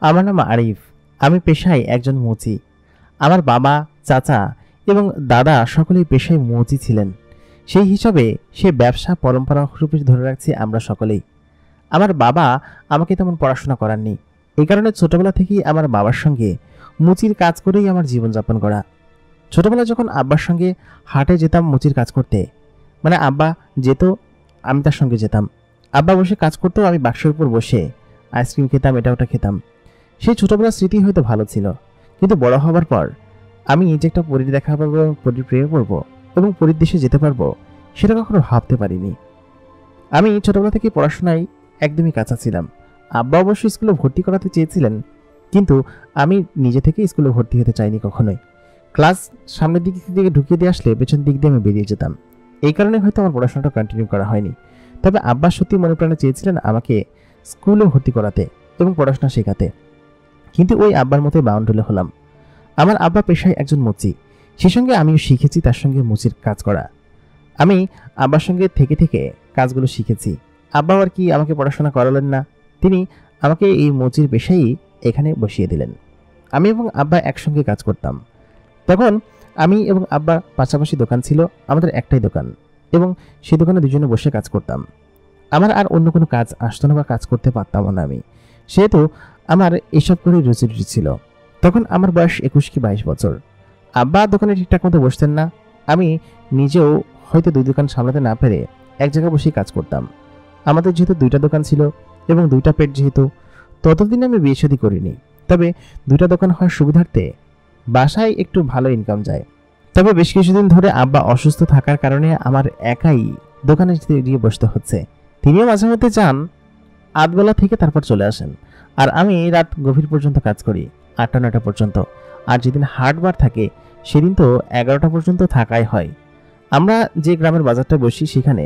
আমার নাম আরিফ। আমি পেশায় একজন মুচি। আমার বাবা, চাচা এবং দাদা সকলেই পেশায় মুচি ছিলেন। সেই হিসাবে সে ব্যবসা পরম্পরা রূপে ধরে রাখছি আমরা সকলেই। আমার বাবা আমাকে তেমন পড়াশোনা করাননি। এই কারণে ছোটবেলা থেকেই আমার বাবার সঙ্গে মুচির কাজ করেই আমার জীবনযাপন করা। ছোটবেলায় যখন আব্বার সঙ্গে হাটে যেতাম মুচির কাজ করতে, মানে আব্বা যেত, আমি তার সঙ্গে যেতাম। আব্বা বসে কাজ করতো, আমি বাক্সের উপর বসে আইসক্রিম খেতাম, এটা ওটা খেতাম। সেই ছোটবেলার স্মৃতি হয়তো ভালো ছিল, কিন্তু বড় হবার পর আমি যে একটা পরীর দেখা পাবো এবং পরীর প্রেমে পড়বো এবং পরীর দেশে যেতে পারবো, সেটা কখনো ভাবতে পারিনি। আমি ছোটবেলা থেকে পড়াশোনায় একদমই কাঁচা ছিলাম। আব্বা অবশ্যই স্কুলে ভর্তি করাতে চেয়েছিলেন, কিন্তু আমি নিজে থেকে স্কুলে ভর্তি হতে চাইনি কখনোই। ক্লাস সামনের দিক থেকে ঢুকিয়ে দিয়ে আসলে পেছন দিক দিয়ে আমি বেরিয়ে যেতাম। এই কারণে হয়তো আমার পড়াশোনাটা কন্টিনিউ করা হয়নি। তবে আব্বা সত্যি মনে প্রাণে চেয়েছিলেন আমাকে স্কুলে ভর্তি করাতে এবং পড়াশোনা শেখাতে, কিন্তু ওই আব্বার মতোই বাউন্ডুলে হলাম। আমার আব্বা পেশায় একজন মুচি, সেই সঙ্গে আমিও শিখেছি তার সঙ্গে মুচির কাজ করা। আমি আব্বার সঙ্গে থেকে থেকে কাজগুলো শিখেছি। আব্বা আর কি আমাকে পড়াশোনা করালেন না, তিনি আমাকে এই মুচির পেশাই এখানে বসিয়ে দিলেন। আমি এবং আব্বা একসঙ্গে কাজ করতাম। তখন আমি এবং আব্বা পাশাপাশি দোকান ছিল, আমাদের একটাই দোকান, এবং সেই দোকানে দুজনে বসে কাজ করতাম। আমার আর অন্য কোনো কাজ আসতো না বা কাজ করতে পারতামও না আমি, সেহেতু আমার এসব করে রুচি ছিল। তখন আমার বয়স 21 কি 22 বছর। আব্বা দোকানে ঠিকঠাক মতো বসতেন না, আমি নিজেও হয়তো দুই দোকান সামলাতে না পেরে এক জায়গায় বসেই কাজ করতাম। আমাদের যেহেতু দুইটা দোকান ছিল এবং দুইটা পেট যেহেতু, ততদিন আমি বিয়ে শাদী করিনি। তবে দুইটা দোকান হওয়ার সুবিধার্থে বাসায় একটু ভালো ইনকাম যায়। তবে বেশ কিছুদিন ধরে আব্বা অসুস্থ থাকার কারণে আমার একাই দোকানে গিয়ে বসতে হচ্ছে। তিনিও মাঝে মধ্যে যান, আধবেলা থেকে তারপর চলে আসেন, আর আমি রাত গভীর পর্যন্ত কাজ করি, 8টা-9টা পর্যন্ত। আর যেদিন হাটবার থাকে সেদিন তো 11টা পর্যন্ত থাকাই হয়। আমরা যে গ্রামের বাজারটা বসি সেখানে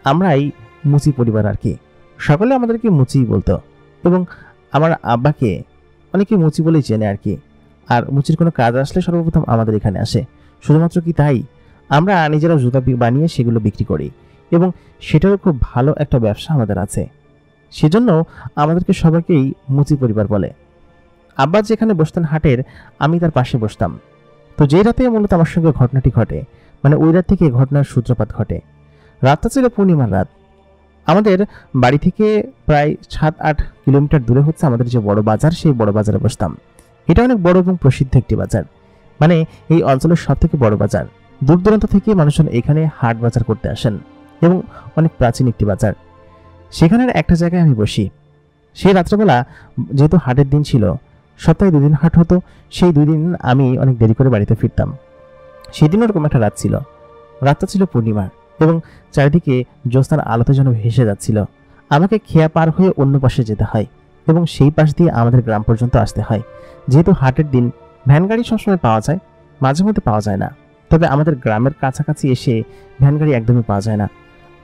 আমরাই মুচি পরিবার আর কি, সকলে আমাদেরকে মুচিই বলতো, এবং আমার আব্বাকে অনেকে মুচি বলেই চেনে আর কি। আর মুচির কোনো কাজ আসলে সর্বপ্রথম আমাদের এখানে আসে। শুধুমাত্র কি তাই, আমরা নিজেরা জুতা বানিয়ে সেগুলো বিক্রি করি, এবং সেটারও খুব ভালো একটা ব্যবসা আমাদের আছে। সেজন্য আমাদেরকে সবাইকেই মুচি পরিবার বলে। আব্বা যেখানে বসতেন হাটের, আমি তার পাশে বসতাম। তো যেই রাতে মূলত আমার সঙ্গে ঘটনাটি ঘটে, মানে ওই রাত থেকে ঘটনার সূত্রপাত ঘটে। রাতটা ছিল পূর্ণিমার রাত। আমাদের বাড়ি থেকে প্রায় 7-8 কিলোমিটার দূরে হচ্ছে আমাদের যে বড় বাজার, সেই বড় বাজারে বসতাম। এটা অনেক বড় এবং প্রসিদ্ধ একটি বাজার, মানে এই অঞ্চলের সব থেকে বড় বাজার। দূর দূরান্ত থেকে মানুষজন এখানে হাট বাজার করতে আসেন, এবং অনেক প্রাচীন একটি বাজার। সেখানের একটা জায়গায় আমি বসি। সেই রাত্রেবেলা যেহেতু হাটের দিন ছিল, সপ্তাহে 2 দিন হাট হতো, সেই 2 দিন আমি অনেক দেরি করে বাড়িতে ফিরতাম। সেদিন ওরকম একটা রাত ছিল। রাতটা ছিল পূর্ণিমা, এবং চারিদিকে জ্যোৎস্নার আলোতে যেন ভেসে যাচ্ছিল। আমাকে খেয়া পার হয়ে অন্য পাশে যেতে হয়, এবং সেই পাশ দিয়ে আমাদের গ্রাম পর্যন্ত আসতে হয়। যেহেতু হাটের দিন ভ্যান গাড়ি সবসময় পাওয়া যায়, মাঝে মধ্যে পাওয়া যায় না। তবে আমাদের গ্রামের কাছাকাছি এসে ভ্যান গাড়ি একদমই পাওয়া যায় না।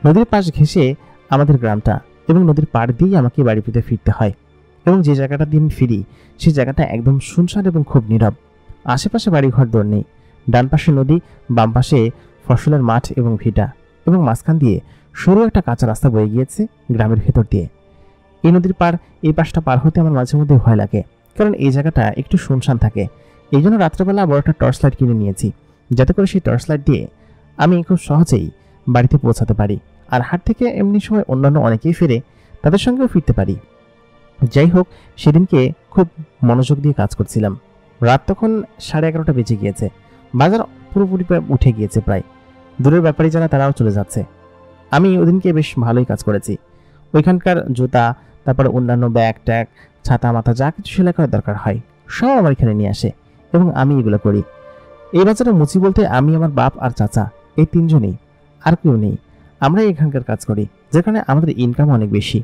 নদীর পাশ ঘেঁষে আমাদের গ্রামটা, এবং নদীর পাড় দিয়েই আমাকে বাড়ি ফিরতে হয়। এবং যে জায়গাটা দিয়ে আমি ফিরি, সেই জায়গাটা একদম শুনশান এবং খুব নীরব। আশেপাশে বাড়িঘর দৌড় নেই। ডান পাশে নদী, বাম পাশে ফসলের মাঠ এবং ভিটা, এবং মাঝখান দিয়ে সরু একটা কাঁচা রাস্তা বয়ে গিয়েছে গ্রামের ভেতর দিয়ে। এই নদীর পাড়, এই পাশটা পার হতে আমার মাঝে মধ্যে ভয় লাগে, কারণ এই জায়গাটা একটু শুনশান থাকে। এই জন্য রাত্রেবেলা বড় একটা টর্চ লাইট কিনে নিয়েছি, যাতে করে সেই টর্চ লাইট দিয়ে আমি খুব সহজেই বাড়িতে পৌঁছাতে পারি। আর হাট থেকে এমনি সময় অন্যান্য অনেকেই ফিরে, তাদের সঙ্গেও ফিরতে পারি। যাই হোক, সেদিনকে খুব মনোযোগ দিয়ে কাজ করছিলাম। রাত তখন 11:30 বেজে গিয়েছে। বাজার পুরোপুরি উঠে গিয়েছে প্রায়। দূরের ব্যাপারী যারা, তারাও চলে যাচ্ছে। আমি ওদিনকে বেশ ভালোই কাজ করেছি। ওইখানকার জুতা, তারপরে অন্যান্য ব্যাগ ট্যাগ, ছাতা মাথা, যা কিছু সেলাই করার দরকার হয় সব আমার এখানে নিয়ে আসে, এবং আমি এগুলো করি। এই বাজারে মুচি বলতে আমি, আমার বাপ আর চাচা, এই 3 জনেই, আর কেউ নেই। আমরাই এখানকার কাজ করি, যেখানে আমাদের ইনকাম অনেক বেশি।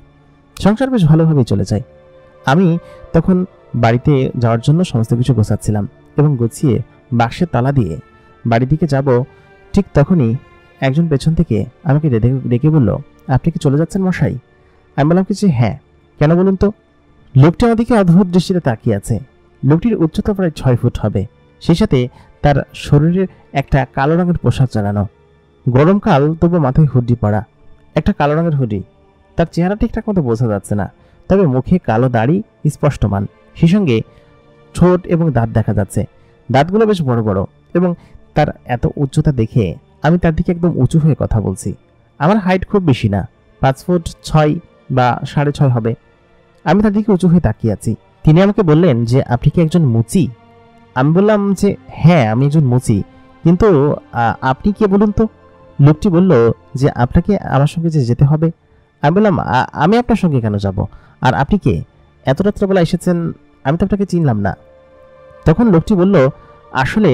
সংসার বেশ ভালোভাবেই চলে যায়। আমি তখন বাড়িতে যাওয়ার জন্য সমস্ত কিছু গোছাচ্ছিলাম, এবং গুছিয়ে বাক্সের তালা দিয়ে বাড়ির দিকে যাব। ঠিক তখনই একজন পেছন থেকে আমাকে ডেকে বলল, আপনি কি চলে যাচ্ছেন মশাই? আমি বললাম কি যে হ্যাঁ। কেন বলুন তো? লোকটি আমাদেরকে অদ্ভুত দৃষ্টিতে তাকিয়ে আছে। লোকটির উচ্চতা প্রায় 6 ফুট হবে। সেই সাথে তার শরীরে একটা কালো রঙের পোশাক চালানো। গরমকাল, তবু মাথায় হুডি পরা, একটা কালো রঙের হুডি। তার চেহারা ঠিকঠাক মতো বোঝা যাচ্ছে না, তবে মুখে কালো দাড়ি স্পষ্টমান। সেই সঙ্গে ঠোঁট এবং দাঁত দেখা যাচ্ছে। দাঁতগুলো বেশ বড় বড় এবং তার এত উচ্চতা দেখে আমি তার দিকে একদম উঁচু হয়ে কথা বলছি। আমার হাইট খুব বেশি না, 5 ফুট 6 বা 6.5 হবে। আমি তার দিকে উঁচু হয়ে তাকিয়ে আছি। তিনি আমাকে বললেন যে আপনি কি একজন মুচি? আমি বললাম যে হ্যাঁ, আমি একজন মুচি, কিন্তু আপনি কে বলুন তো? লোকটি বলল যে আপনাকে আমার সঙ্গে যে যেতে হবে। আমি বললাম আমি আপনার সঙ্গে কেন যাব, আর আপনি কে? এত রাত্রেবেলা এসেছেন, আমি তো আপনাকে চিনলাম না। তখন লোকটি বলল, আসলে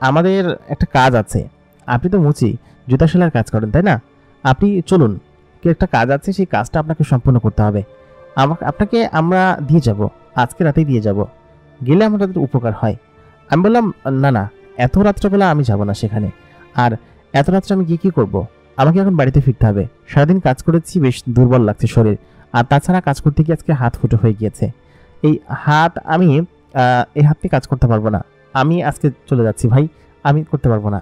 আমাদের একটা কাজ আছে। আপনি তো মুচি, জুতা সেলাইয়ের কাজ করেন তাই না? আপনি চলুন, কি একটা কাজ আছে, সেই কাজটা আপনাকে সম্পূর্ণ করতে হবে। আপনাকে আমরা দিয়ে যাব, আজকে রাতেই দিয়ে যাব, গেলে আমাদের উপকার হয়। আমি বললাম না না, এত রাত্রেবেলা আমি যাব না সেখানে, আর এত রাত্রে আমি গিয়ে কী করবো? আমাকে এখন বাড়িতে ফিরতে হবে। সারাদিন কাজ করেছি, বেশ দুর্বল লাগছে শরীর, আর তাছাড়া কাজ করতে গিয়ে আজকে হাত ফুটো হয়ে গিয়েছে। এই হাত আমি এই হাত নিয়ে কাজ করতে পারবো না। আমি আজকে চলে যাচ্ছি ভাই, আমি করতে পারবো না।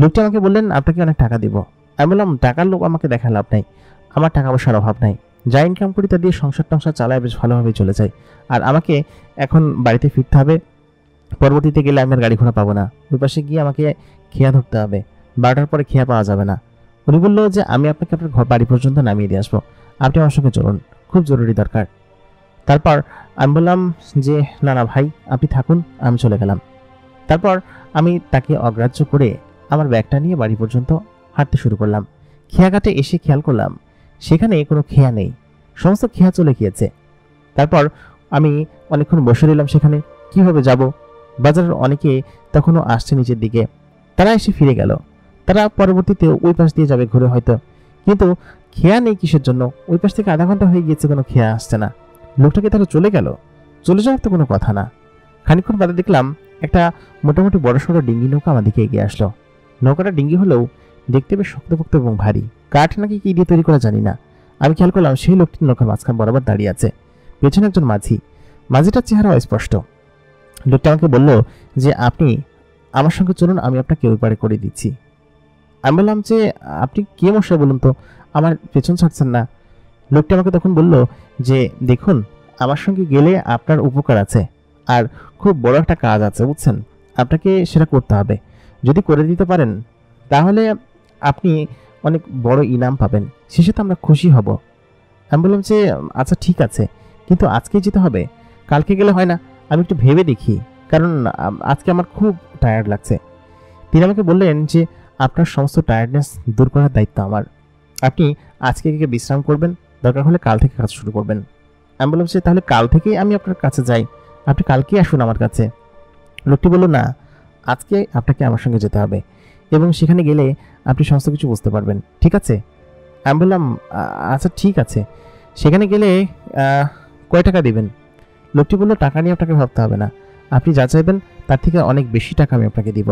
লোকটি আমাকে বললেন আপনাকে অনেক টাকা দিব। আমি বললাম টাকার লোক আমাকে দেখা লাভ নাই, আমার টাকা পয়সার অভাব নাই, যা ইনকাম করি তা দিয়ে সংসার টংসার চালায় বেশ ভালোভাবেই চলে যায়, আর আমাকে এখন বাড়িতে ফিরতে হবে। পরবর্তীতে গেলে আমি আর গাড়ি ঘোড়া পাবো না, ওই পাশে গিয়ে আমাকে খেয়া ধরতে হবে, 12টার পরে খেয়া পাওয়া যাবে না। উনি বললো যে আমি আপনাকে আপনার ঘর বাড়ি পর্যন্ত নামিয়ে দিয়ে আসবো, আপনি আমার সঙ্গে চলুন, খুব জরুরি দরকার। তারপর আমি বললাম যে না না ভাই, আপনি থাকুন, আমি চলে গেলাম। তারপর আমি তাকে অগ্রাহ্য করে আমার ব্যাগটা নিয়ে বাড়ি পর্যন্ত হাঁটতে শুরু করলাম। খেয়াঘাটে এসে খেয়াল করলাম সেখানে কোনো খেয়া নেই, সমস্ত খেয়া চলে গিয়েছে। তারপর আমি অনেকক্ষণ বসে রইলাম সেখানে, কিভাবে যাব? বাজারের অনেকে তখনও আসছে নিচের দিকে, তারা এসে ফিরে গেল। তারা পরবর্তীতে ওই পাশ দিয়ে যাবে ঘুরে হয়তো, কিন্তু খেয়া নেই কিসের জন্য? ওই পাশ থেকে আধা ঘন্টা হয়ে গিয়েছে, কোনো খেয়া আসছে না। লোকটাকে তারা চলে গেল, চলে যাওয়ার তো কোনো কথা না। খানিকক্ষণ বাদে দেখলাম একটা মোটামুটি বড়সড় ডিঙ্গি নৌকা আমাদেরকে এগিয়ে আসলো। নৌকাটা ডিঙ্গি হলেও দেখতে বেশ শক্তপোক্ত এবং ভারী, কাঠ নাকি কি দিয়ে তৈরি করা জানি না। আমি খেয়াল করলাম সেই লোকটি নৌকার মাঝখান বরাবর দাঁড়িয়ে আছে, পেছনে একজন মাঝি। মাঝিটার চেহারা অস্পষ্ট। লোকটা আমাকে বলল যে আপনি আমার সঙ্গে চলুন, আমি আপনাকে ওই পারে করে দিচ্ছি। আমি বললাম যে আপনি কে মশাই বলুন তো, আমার পেছন ছাড়ছেন না। লোকটি আমাকে তখন বলল যে দেখুন, আমার সঙ্গে গেলে আপনার উপকার আছে, আর খুব বড় একটা কাজ আছে বুঝছেন, আপনাকে সেটা করতে হবে। যদি করে দিতে পারেন তাহলে আপনি অনেক বড় ইনাম পাবেন, শেষে তো আমরা খুশি হব। আমি বললাম যে আচ্ছা ঠিক আছে, কিন্তু আজকেই যেতে হবে, কালকে গেলে হয় না? আমি একটু ভেবে দেখি, কারণ আজকে আমার খুব টায়ার্ড লাগছে। তিনি আমাকে বললেন যে আপনার সমস্ত টায়ার্ডনেস দূর করার দায়িত্ব আমার, আপনি আজকে গিয়ে বিশ্রাম করবেন, দরকার হলে কাল থেকে কাজ শুরু করবেন। আমি বললাম যে তাহলে কাল থেকেই আমি আপনার কাছে যাই, আপনি কালকেই আসুন আমার কাছে। লোকটি বলল না, আজকে আপনাকে আমার সঙ্গে যেতে হবে, এবং সেখানে গেলে আপনি সমস্ত কিছু বুঝতে পারবেন, ঠিক আছে? আমি বললাম আচ্ছা ঠিক আছে। সেখানে গেলে কয় টাকা দেবেন? লোকটি বলল টাকা নিয়ে আপনাকে ভাবতে হবে না, আপনি যা চাইবেন তার থেকে অনেক বেশি টাকা আমি আপনাকে দিব।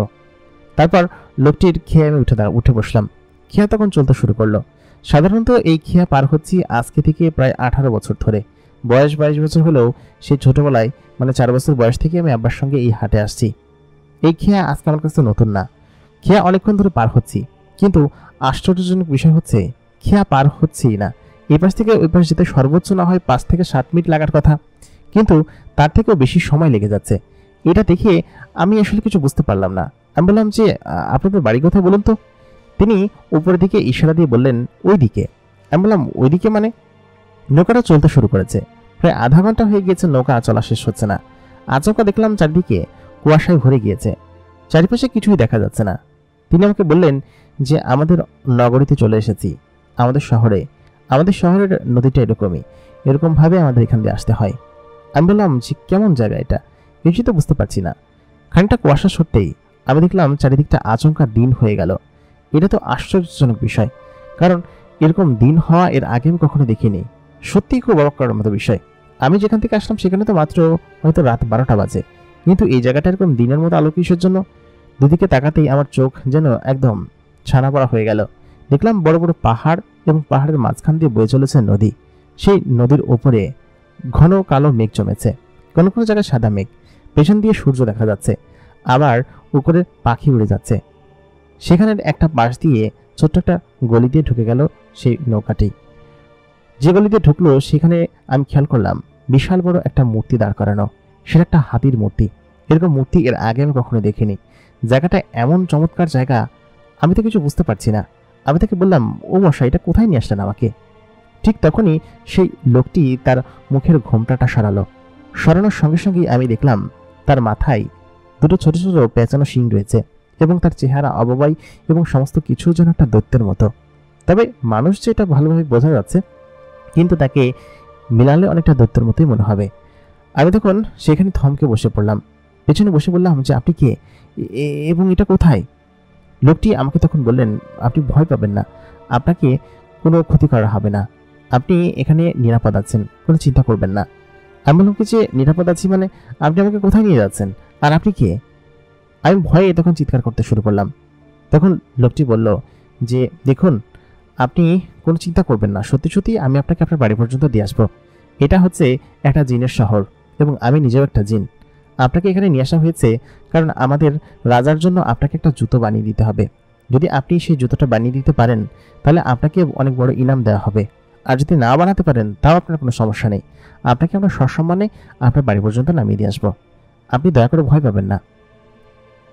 তারপর লোকটির খেয়ে আমি উঠে বসলাম। খেয়া তখন চলতে শুরু করলো। সাধারণত এই খেয়া পার হচ্ছি আজকে থেকে প্রায় 18 বছর ধরে। বয়স 22 বছর হলেও সেই ছোটবেলায়, মানে 4 বছর বয়স থেকে আমি আব্বার সঙ্গে এই হাটে আসছি। এই খেয়া আজকে আমার কাছে নতুন না, খেয়া অনেকক্ষণ ধরে পার হচ্ছি, কিন্তু আশ্চর্যজনক বিষয় হচ্ছে খেয়া পার হচ্ছেই না। এই পাশ থেকে ওই পাশ যেতে সর্বোচ্চ না হয় 5 থেকে 7 মিনিট লাগার কথা, কিন্তু তার থেকেও বেশি সময় লেগে যাচ্ছে। এটা দেখে আমি আসলে কিছু বুঝতে পারলাম না। আমি বললাম যে আপনাদের বাড়ি কোথায় বলুন তো? তিনি উপরের দিকে ইশারা দিয়ে বললেন ওই দিকে। আমি বললাম ওই দিকে মানে? নৌকাটা চলতে শুরু করেছে, প্রায় আধা ঘন্টা হয়ে গিয়েছে, নৌকা চলা শেষ হচ্ছে না। আচমকা দেখলাম চারদিকে কুয়াশায় ভরে গিয়েছে, চারিপাশে কিছুই দেখা যাচ্ছে না। তিনি আমাকে বললেন যে আমাদের নগরীতে চলে এসেছি, আমাদের শহরের নদীটা এরকম ভাবে আমাদের এখান দিয়ে আসতে হয়। আমি বললাম যে কেমন জায়গা এটা, কিছুই তো বুঝতে পারছি না। খানিকটা কুয়াশা সরতেই আমি দেখলাম চারিদিকটা আচমকা দিন হয়ে গেল। এটা তো আশ্চর্যজনক বিষয়, কারণ এরকম দিন হওয়া এর আগে আমি কখনো দেখিনি। সত্যিই খুব অবাক করার মতো বিষয়। আমি যেখান থেকে আসলাম সেখানে তো মাত্র হয়তো রাত 12টা বাজে, কিন্তু এই জায়গাটা এরকম দিনের মতো আলো কিসের জন্য? দুদিকে তাকাতেই আমার চোখ যেন একদম ছানা পড়া হয়ে গেল। দেখলাম বড় বড় পাহাড়, এবং পাহাড়ের মাঝখান দিয়ে বয়ে চলেছে নদী। সেই নদীর ওপরে ঘন কালো মেঘ জমেছে, কোনো কোনো জায়গায় সাদা মেঘ। পেছন দিয়ে সূর্য দেখা যাচ্ছে, আবার উপরে পাখি উড়ে যাচ্ছে। সেখানের একটা পাশ দিয়ে ছোট্ট একটা গলি দিয়ে ঢুকে গেল সেই নৌকাটি। যে গলি দিয়ে ঢুকলো সেখানে আমি খেয়াল করলাম বিশাল বড় একটা মূর্তি দাঁড় করানো। সেটা একটা হাতির মূর্তি। এরকম মূর্তি এর আগে আমি কখনো দেখিনি। জায়গাটা এমন চমৎকার জায়গা, আমি তো কিছু বুঝতে পারছি না। আমি তাকে বললাম, ও মশাই, এটা কোথায় নিয়ে আসলেন আমাকে? ঠিক তখনই সেই লোকটি তার মুখের ঘোমটাটা সরালো। সরানোর সঙ্গে সঙ্গেই আমি দেখলাম তার মাথায় দুটো ছোট ছোট পেঁচানো শিং রয়েছে এবং তার চেহারা অববাই এবং সমস্ত কিছুর জন্য একটা দৈত্যের মতো। তবে মানুষ যেটা ভালোভাবে বোঝা যাচ্ছে, কিন্তু তাকে মিলালে অনেকটা দৈত্যের মতোই মনে হবে। আমি তখন সেখানে থমকে বসে পড়লাম, পেছনে বসে বললাম যে আপনি কে এবং এটা কোথায়? লোকটি আমাকে তখন বললেন, আপনি ভয় পাবেন না, আপনাকে কোনো ক্ষতি করা হবে না, আপনি এখানে নিরাপদ আছেন, কোনো চিন্তা করবেন না। আমি বললাম কি যে নিরাপদ আছি মানে? আপনি আমাকে কোথায় নিয়ে যাচ্ছেন, আর আপনি কে? আমি ভয়ে তখন চিৎকার করতে শুরু করলাম। তখন লোকটি বলল যে দেখুন, আপনি কোনো চিন্তা করবেন না, সত্যি সত্যি আমি আপনাকে আপনার বাড়ি পর্যন্ত দিয়ে আসবো। এটা হচ্ছে একটা জিনের শহর এবং আমি নিজেও একটা জিন। আপনাকে এখানে নিয়ে আসা হয়েছে কারণ আমাদের রাজার জন্য আপনাকে একটা জুতো বানিয়ে দিতে হবে। যদি আপনি সেই জুতোটা বানিয়ে দিতে পারেন তাহলে আপনাকে অনেক বড় ইনাম দেওয়া হবে, আর যদি না বানাতে পারেন তাও আপনার কোনো সমস্যা নেই, আপনাকে আমরা সসম্মানে আপনার বাড়ি পর্যন্ত নামিয়ে দিয়ে আসবো। আপনি দয়া করে ভয় পাবেন না।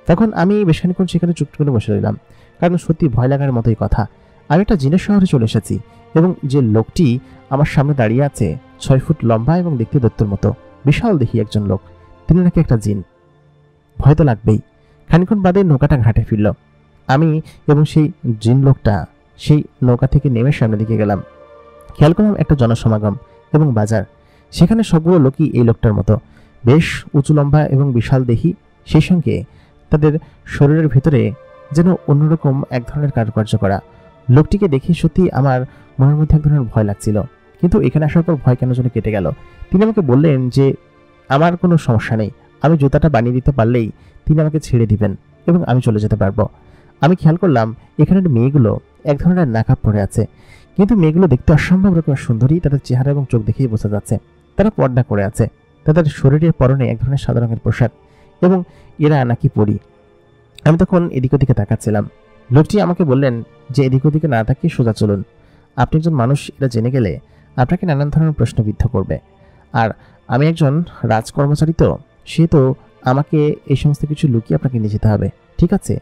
তখন আমি বেশ খানিকক্ষণ সেখানে চুপ করে বসে রইলাম, কারণ সত্যি ভয় লাগার মতোই কথা। আমি একটা জিনের শহরে চলে এসেছি এবং যে লোকটি আমার সামনে দাঁড়িয়ে আছে 6 ফুট লম্বা এবং দেখতে দৈত্যের মতো, বিশাল দেখি একজন লোক, তিনি নাকি একটা জিন। ভয় তো লাগবেই। খানিকক্ষণ বাদে নৌকাটা ঘাটে ফিরল। আমি এবং সেই জিন লোকটা সেই নৌকা থেকে নেমে সামনের দিকে গেলাম। খেয়াল করলাম একটা জনসমাগম এবং বাজার। সেখানে সবগুলো লোকই এই লোকটার মতো, বেশ উঁচু লম্বা এবং বিশাল দেহি। সেই সঙ্গে তাদের শরীরের ভিতরে যেন অন্যরকম এক ধরনের কারুকার্য করা। লোকটিকে দেখে সত্যি আমার মনের মধ্যে এক ধরনের ভয় লাগছিল, কিন্তু এখানে আসার পর ভয় কেন যেন কেটে গেল। তিনি আমাকে বললেন যে আমার কোনো সমস্যা নেই, আমি জুতাটা বানিয়ে দিতে পারলেই তিনি আমাকে ছেড়ে দিবেন এবং আমি চলে যেতে পারবো। আমি খেয়াল করলাম এখানের মেয়েগুলো এক ধরনের নাকাব পরে আছে, কিন্তু মেয়েগুলো দেখতে অসম্ভব রকমের সুন্দরী, তাদের চেহারা এবং চোখ দেখেই বোঝা যাচ্ছে তারা পর্দা করে আছে। তাদের শরীরের পরনে এক ধরনের সাদা রঙের পোশাক এবং এরা নাকি পরি। আমি তখন এদিক ওদিকে তাকাচ্ছিলাম। লোকটি আমাকে বললেন যে এদিক ওদিকে না তাকিয়ে সোজা চলুন, আপনি একজন মানুষ এটা জেনে গেলে আপনাকে নানান ধরনের প্রশ্নবিদ্ধ করবে, আর আমি একজন রাজকর্মচারী, তো সে তো আমাকে এই সমস্ত কিছু লুকিয়ে আপনাকে নিয়ে যেতে হবে, ঠিক আছে?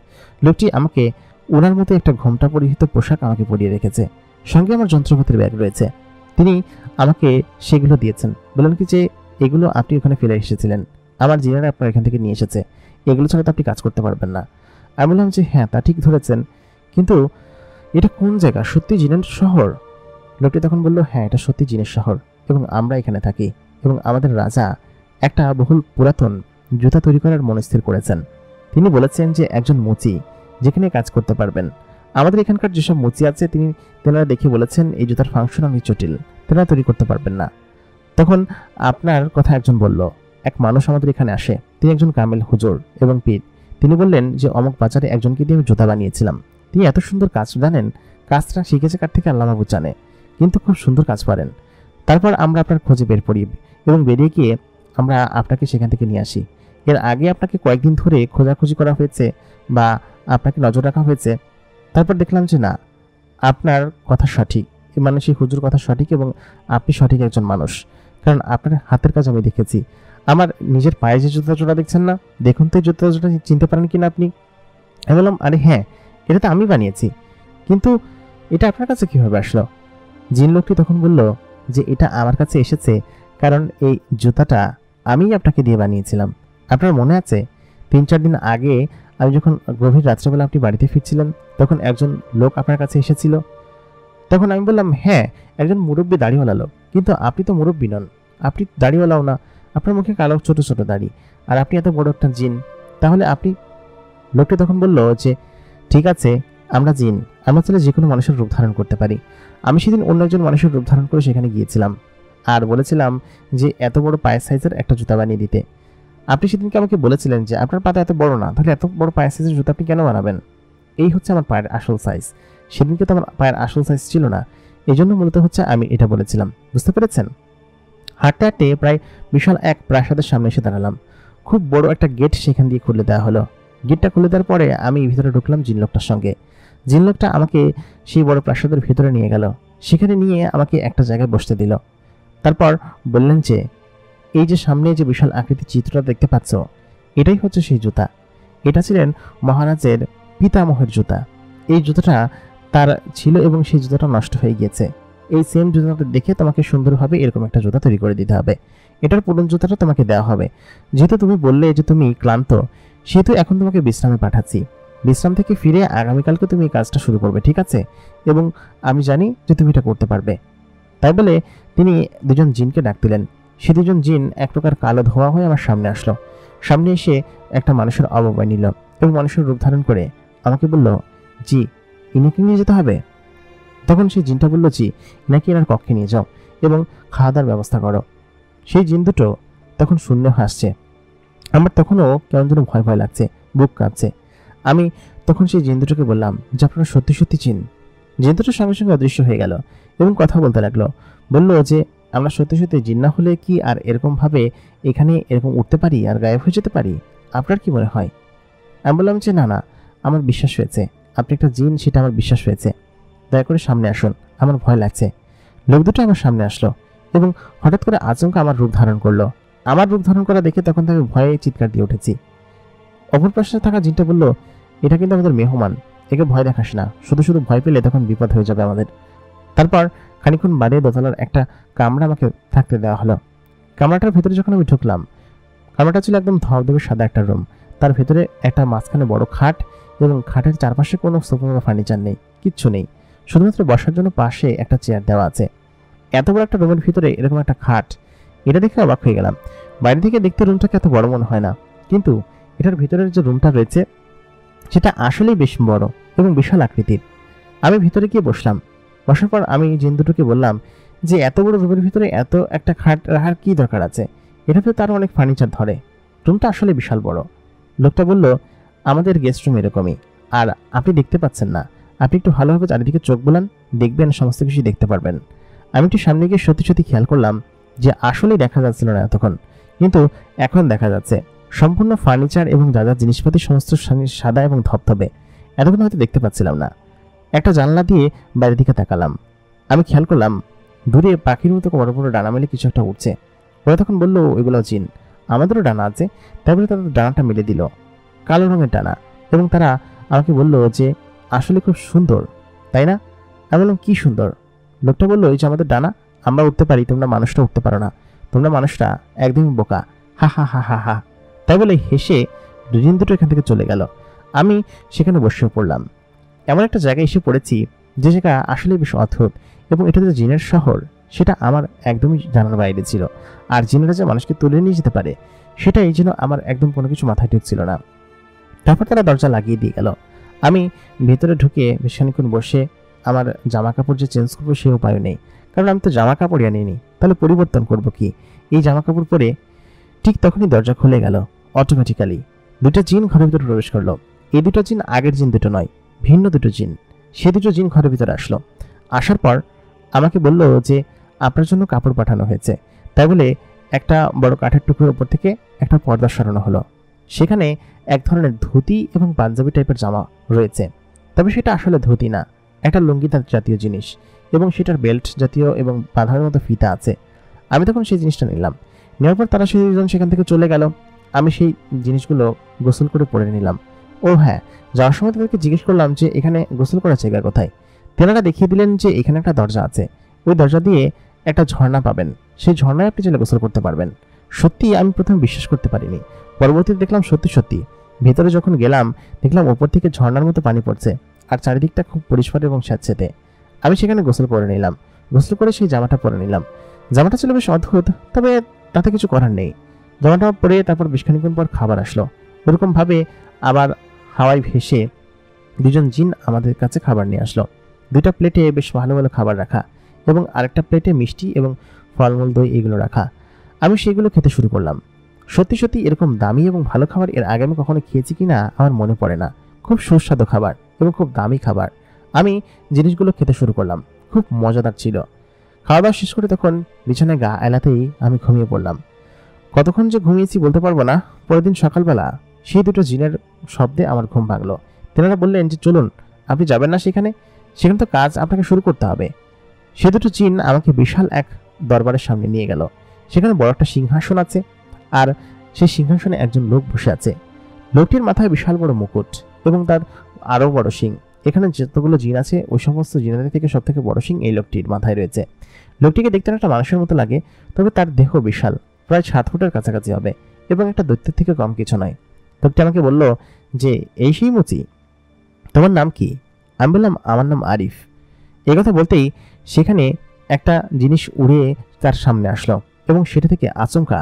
লোকটি আমাকে ওনার মতো একটা ঘোমটা পরিহিত পোশাক আমাকে পরিয়ে রেখেছে, সঙ্গে আমার যন্ত্রপাতির ব্যাগ রয়েছে। তিনি আমাকে সেগুলো দিয়েছেন, বললেন কি যে এগুলো আপনি ওখানে ফেলে এসেছিলেন, আমার জিনেরা আপনার এখান থেকে নিয়ে এসেছে, এগুলো ছাড়া তো আপনি কাজ করতে পারবেন না। আমি বললাম যে হ্যাঁ, তা ঠিক ধরেছেন, কিন্তু এটা কোন জায়গা, সত্যি জিনের শহর? লোকটি তখন বলল, হ্যাঁ, এটা সত্যি জিনের শহর এবং আমরা এখানে থাকি এবং আমাদের রাজা একটা বহুল পুরাতন জুতা তৈরি করার মনস্থির করেছেন। তিনি বলেছেন যে একজন মুচি যেখানে কাজ করতে পারবেন। আমাদের এখানকার যেসব মুচি আছে তেনারা দেখে বলেছেন এই জুতার ফাংশন অনেক জটিল, তেনারা তৈরি করতে পারবেন না। তখন আপনার কথা একজন বলল, এক মানুষ আমাদের এখানে আসে, তিনি একজন কামেল হুজুর এবং পীর। তিনি বললেন যে অমুক বাজারে একজনকে দিয়ে আমি জুতা বানিয়েছিলাম, তিনি এত সুন্দর কাজ জানেন, কাজটা শিখেছে কার থেকে আল্লাহ মাহবুব জানে, কিন্তু খুব সুন্দর কাজ পারেন। তারপর আমরা আপনার খোঁজে বের পড়ি এবং বেরিয়ে গিয়ে আমরা আপনাকে সেখান থেকে নিয়ে আসি। এর আগে আপনাকে কয়েকদিন ধরে খোঁজাখুঁজি করা হয়েছে বা আপনাকে নজর রাখা হয়েছে, তারপর দেখলাম যে না, আপনার কথা সঠিক, মানে সেই হুজুর কথা সঠিক এবং আপনি সঠিক একজন মানুষ, কারণ আপনার হাতের কাজ আমি দেখেছি। আমার নিজের পায়ে যে জুতা জোড়া দেখছেন না, দেখুন তো এই জুতা জোড়া চিনতে পারেন কিনা আপনি? আমি বললাম, আরে হ্যাঁ, এটা তো আমি বানিয়েছি, কিন্তু এটা আপনার কাছে কিভাবে আসলো? জিন লোকটি তখন বলল যে এটা আমার কাছে এসেছে কারণ এই জুতাটা আমি আপনাকে দিয়ে বানিয়েছিলাম। আপনার মনে আছে 3-4 দিন আগে আমি যখন গভীর রাত্রেবেলা আপনি বাড়িতে ফিরছিলেন, তখন একজন লোক আপনার কাছে এসেছিল? তখন আমি বললাম, হ্যাঁ, একজন মুরব্বী দাড়িওয়ালা লোক, কিন্তু আপনি তো মুরব্বী নন, আপনি দাড়িওয়ালাও না, আপনার মুখে কালো ছোট ছোট দাড়ি, আর আপনি এত বড় একটা জিন, তাহলে আপনি? লোকটি তখন বলল যে ঠিক আছে, আমরা জিন, আমরা চাইলে যে কোনো মানুষের রূপ ধারণ করতে পারি। আমি সেদিন অন্য একজন মানুষের রূপ ধারণ করে সেখানে গিয়েছিলাম আর বলেছিলাম যে এত বড় পায়ের সাইজের একটা জুতা বানিয়ে দিতে। আপনি সেদিনকে আমাকে বলেছিলেন যে আপনার পাতা এত বড় না, তাহলে এত বড় পায়ের সাইজের জুতা আপনি কেন বানাবেন? এই হচ্ছে আমার পায়ের আসল সাইজ। সেদিনকে তো আমার পায়ের আসল সাইজ ছিল না, এই জন্য মূলত হচ্ছে আমি এটা বলেছিলাম, বুঝতে পেরেছেন? হাঁটতে হাঁটতে প্রায় বিশাল এক প্রাসাদের সামনে এসে দাঁড়ালাম। খুব বড় একটা গেট সেখান দিয়ে খুলে দেওয়া হলো। গেটটা খুলে দেওয়ার পরে আমি ভিতরে ঢুকলাম জিন লোকটার সঙ্গে। জিন লোকটা আমাকে সেই বড় প্রাসাদের ভিতরে নিয়ে গেল, সেখানে নিয়ে আমাকে একটা জায়গায় বসতে দিল। তারপর বললেন যে এই যে সামনে যে বিশাল আকৃতির চিত্রটা দেখতে পাচ্ছ, এটাই হচ্ছে সেই জুতা। এটা ছিলেন মহারাজের পিতামহের জুতা। এই জুতাটা তার ছিল এবং সেই জুতাটা নষ্ট হয়ে গিয়েছে। এই সেম জুতাটা দেখে তোমাকে সুন্দরভাবে এরকম একটা জুতা তৈরি করে দিতে হবে। এটার পুরনো জুতাটা তোমাকে দেওয়া হবে। যেহেতু তুমি বললে যে তুমি ক্লান্ত, সেহেতু এখন তোমাকে বিশ্রামে পাঠাচ্ছি। বিশ্রাম থেকে ফিরে আগামীকালকে তুমি এই কাজটা শুরু করবে, ঠিক আছে? এবং আমি জানি যে তুমি এটা করতে পারবে। তাই বলে তিনি দুজন জিনকে ডাক দিলেন। সে দুজন জিন এক প্রকার কালো ধোয়া হয়ে আমার সামনে আসলো। সামনে এসে একটা মানুষের অবয়ব নিল এবং মানুষের রূপ ধারণ করে আমাকে বলল, জি, ইনাকে নিয়ে যেতে হবে। তখন সেই জিনটা বলল, জি, ইনাকে এনার কক্ষে নিয়ে যাও এবং খাওয়া দাওয়ার ব্যবস্থা করো। সেই জিন দুটো তখন শূন্য হাসছে। আমার তখনও কেমন যেন ভয় ভয় লাগছে, বুক কাঁপছে। আমি তখন সেই জিন দুটোকে বললাম যে আপনারা সত্যি সত্যি জিন। জিন দুটোর সঙ্গে সঙ্গে অদৃশ্য হয়ে গেল এবং কথা বলতে লাগলো। বলল যে আমরা সত্যি সত্যি জিন না হলে কি আর এরকমভাবে এখানে এরকম উঠতে পারি আর গায়েব হয়ে যেতে পারি? আপনার কি মনে হয়? আমি বললাম যে না না, আমার বিশ্বাস হয়েছে আপনি একটা জিন, সেটা আমার বিশ্বাস হয়েছে। দয়া করে সামনে আসুন, আমার ভয় লাগছে। লোক দুটো আমার সামনে আসলো এবং হঠাৎ করে আচমকা আমার রূপ ধারণ করলো। আমার রূপ ধারণ করা দেখে তখন আমি ভয়ে চিৎকার দিয়ে উঠেছি। অপর পাশে থাকা জিনটা বলল, এটা কিন্তু আমাদের মেহমান, একে ভয় দেখাস না, শুধু শুধু ভয় পেলে তখন বিপদ হয়ে যাবে আমাদের। তারপর খানিক্ষণ বাদে দোতলার একটা কামরা আমাকে থাকতে দেওয়া হলো। কামরাটার ভেতরে যখন আমি ঢুকলাম, কামরাটা ছিল একদম ধবধবে সাদা একটা রুম। তার ভেতরে একটা মাঝখানে বড় খাট এবং খাটের চারপাশে কোনো সোফা বা ফার্নিচার নেই, কিচ্ছু নেই। শুধুমাত্র বসার জন্য পাশে একটা চেয়ার দেওয়া আছে। এত বড় একটা রুমের ভিতরে এরকম একটা খাট, এটা দেখে অবাক হয়ে গেলাম। বাইরে থেকে দেখতে রুমটাকে এত বড় মনে হয় না, কিন্তু এটার ভিতরের যে রুমটা রয়েছে সেটা আসলেই বেশ বড় এবং বিশাল আকৃতির। আমি ভিতরে গিয়ে বসলাম। বসার পর আমি জিন দুটোকে বললাম যে এত বড় রুমের ভিতরে এত একটা খাট রাখার কি দরকার আছে? এটাতে তার অনেক ফার্নিচার ধরে, রুমটা আসলে বিশাল বড়। লোকটা বলল, আমাদের গেস্ট রুম এরকমই, আর আপনি দেখতে পাচ্ছেন না। আপনি একটু ভালোভাবে চারিদিকে চোখ বোলান, দেখবেন সমস্ত কিছু দেখতে পারবেন। আমি একটু সামনে গিয়ে সত্যি সত্যি খেয়াল করলাম যে আসলেই দেখা যাচ্ছিল না এতক্ষণ, কিন্তু এখন দেখা যাচ্ছে। সম্পূর্ণ ফার্নিচার এবং যা যা জিনিসপাতি সমস্ত সাদা এবং ধবধবে। এতক্ষণ হয়তো দেখতে পাচ্ছিলাম না। একটা জানলা দিয়ে বাইরের দিকে তাকালাম। আমি খেয়াল করলাম দূরে পাখির মতো বড় বড় ডানা মেলে কিছু একটা উঠছে। ওরা তখন বললো ওইগুলো জিন, আমাদেরও ডানা আছে। তারপরে তাদের ডানাটা মেলে দিল, কালো রঙের ডানা, এবং তারা আমাকে বলল যে আসলে খুব সুন্দর, তাই না? আমি বললাম, কি সুন্দর? লোকটা বললো, এই যে আমাদের ডানা, আমরা উঠতে পারি, তোমরা মানুষটা উঠতে পারো না, তোমরা মানুষটা একদমই বোকা, হা হা হা হা হা। তাই বলে হেসে জিন দুটো এখান থেকে চলে গেল। আমি সেখানে বসে পড়লাম। এমন একটা জায়গায় এসে পড়েছি যে জায়গা আসলে বেশ অদ্ভুত, এবং এটা যে জিনের শহর সেটা আমার একদমই জানার বাইরে ছিল। আর জিনেরা যে মানুষকে তুলে নিয়ে যেতে পারে সেটাই যেন আমার একদম কোনো কিছু মাথায় ঢুকছিল না। তারপর তারা দরজা লাগিয়ে দিয়ে গেল। আমি ভেতরে ঢুকে বেশ খানিক্ষণ বসে আমার জামা কাপড় যে চেঞ্জ করবো সে উপায় নেই, কারণ আমি তো জামা কাপড়ই আনিনি, তাহলে পরিবর্তন করবো কি? এই জামা কাপড় পরে ঠিক তখনই দরজা খুলে গেল অটোমেটিক্যালি। দুটো জিন ঘরের ভিতরে প্রবেশ করলো। এই দুটো জিন আগের জিন দুটো নয়, ভিন্ন দুটো জিন। সে দুটো জিন ঘরের ভিতরে আসলো। আসার পর আমাকে বলল যে আপনার জন্য কাপড় পাঠানো হয়েছে। তাই বলে একটা বড় কাঠের টুকরোর উপর থেকে একটা পর্দা সরানো হলো। সেখানে এক ধরনের ধুতি এবং পাঞ্জাবি টাইপের জামা রয়েছে, তবে সেটা আসলে ধুতি না, একটা লুঙ্গি জাতীয় জিনিস, এবং সেটার বেল্ট জাতীয় এবং বাঁধার মতো ফিতা আছে। আমি তখন সেই জিনিসটা নিলাম। নেওয়ার পর তারা সেজন সেখান থেকে চলে গেল। আমি সেই জিনিসগুলো গোসল করে পরে নিলাম। ও হ্যাঁ, যাওয়ার সময় তাদেরকে জিজ্ঞেস করলাম যে এখানে গোসল করার জায়গা কোথায়। তেনারা দেখিয়ে দিলেন যে এখানে একটা দরজা আছে, ওই দরজা দিয়ে একটা ঝর্ণা পাবেন, সেই ঝর্ণায় আপনি চলে গোসল করতে পারবেন। সত্যি আমি প্রথমে বিশ্বাস করতে পারিনি, পরবর্তীতে দেখলাম সত্যি সত্যি। ভেতরে যখন গেলাম দেখলাম ওপর থেকে ঝর্ণার মতো পানি পড়ছে, আর চারিদিকটা খুব পরিষ্কার এবং স্যাঁতসেঁতে। আমি সেখানে গোসল করে নিলাম। গোসল করে সেই জামাটা পরে নিলাম। জামাটা ছিল বেশ অদ্ভুত, তবে তাতে কিছু করার নেই। জামাটা পরে তারপর বেশ খানিক্ষণ পর খাবার আসলো। ওরকম ভাবে আবার হাওয়ায় ভেসে দুজন জিন আমাদের কাছে খাবার নিয়ে আসলো। দুইটা প্লেটে বেশ ভালো ভালো খাবার রাখা, এবং আরেকটা প্লেটে মিষ্টি এবং ফলমূল, দই এগুলো রাখা। আমি সেগুলো খেতে শুরু করলাম। সত্যি সত্যি এরকম দামি এবং ভালো খাবার এর আগে আমি কখনো খেয়েছি কিনা আমার মনে পড়ে না। খুব সুস্বাদু খাবার এবং খুব দামি খাবার। আমি জিনিসগুলো খেতে শুরু করলাম, খুব মজাদার ছিল। খাওয়া দাওয়া শেষ করে তখন বিছানায় গা এলাতেই আমি ঘুমিয়ে পড়লাম। কতক্ষণ যে ঘুমিয়েছি বলতে পারবো না। পরের দিন সকালবেলা সেই দুটো জিনের শব্দে আমার ঘুম ভাঙলো। তেনারা বললেন যে চলুন, আপনি যাবেন না সেখানে? সেখানে তো কাজ আপনাকে শুরু করতে হবে। সে দুটো জিন আমাকে বিশাল এক দরবারের সামনে নিয়ে গেল। সেখানে বড় একটা সিংহাসন আছে, আর সেই সিংহাসনে একজন লোক বসে আছে। লোকটির মাথায় বিশাল বড় মুকুট এবং তার আরো বড় শিং। এখানে যতগুলো জিন আছে ওই সমস্ত জিনের থেকে সব থেকে বড় শিং এই লোকটির মাথায় রয়েছে। লোকটিকে দেখতে একটা মানুষের মতো লাগে, তবে তার দেহ বিশাল, প্রায় 7 ফুটের কাছাকাছি হবে এবং একটা দৈত্যের থেকে কম কিছু নয়। লোকটি আমাকে বলল যে, এই সেই মুচি, তোমার নাম কি? আমি বললাম, আমার নাম আরিফ। এই কথা বলতেই সেখানে একটা জিনিস উড়ে তার সামনে আসলো এবং সেটা থেকে আচমকা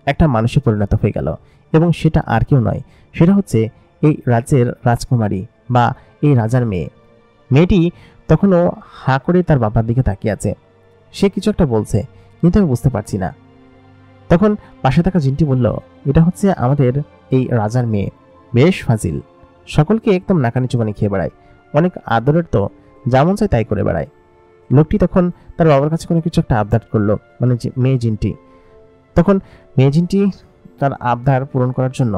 একটা মানুষে পরিণত হয়ে গেল, এবং সেটা আর কেউ নয়, সেটা হচ্ছে এই রাজ্যের রাজকুমারী বা এই রাজার মেয়ে। মেয়েটি তখনও হা করে তার বাবার দিকে তাকিয়ে আছে। সে কিছু একটা বলছে, কিন্তু আমি বুঝতে পারছি না। তখন পাশে থাকা জিনটি বলল, এটা হচ্ছে আমাদের এই রাজার মেয়ে, বেশ ফাজিল, সকলকে একদম নাকানি চুবানি খেয়ে বেড়ায়, অনেক আদরের, তো যেমন চাই তাই করে বেড়ায়। লোকটি তখন তার বাবার কাছে কোনো কিছু একটা আবদার করলো, মানে মেয়ে জিনটি। তখন মেয়ে জিনটি তার আবদার পূরণ করার জন্য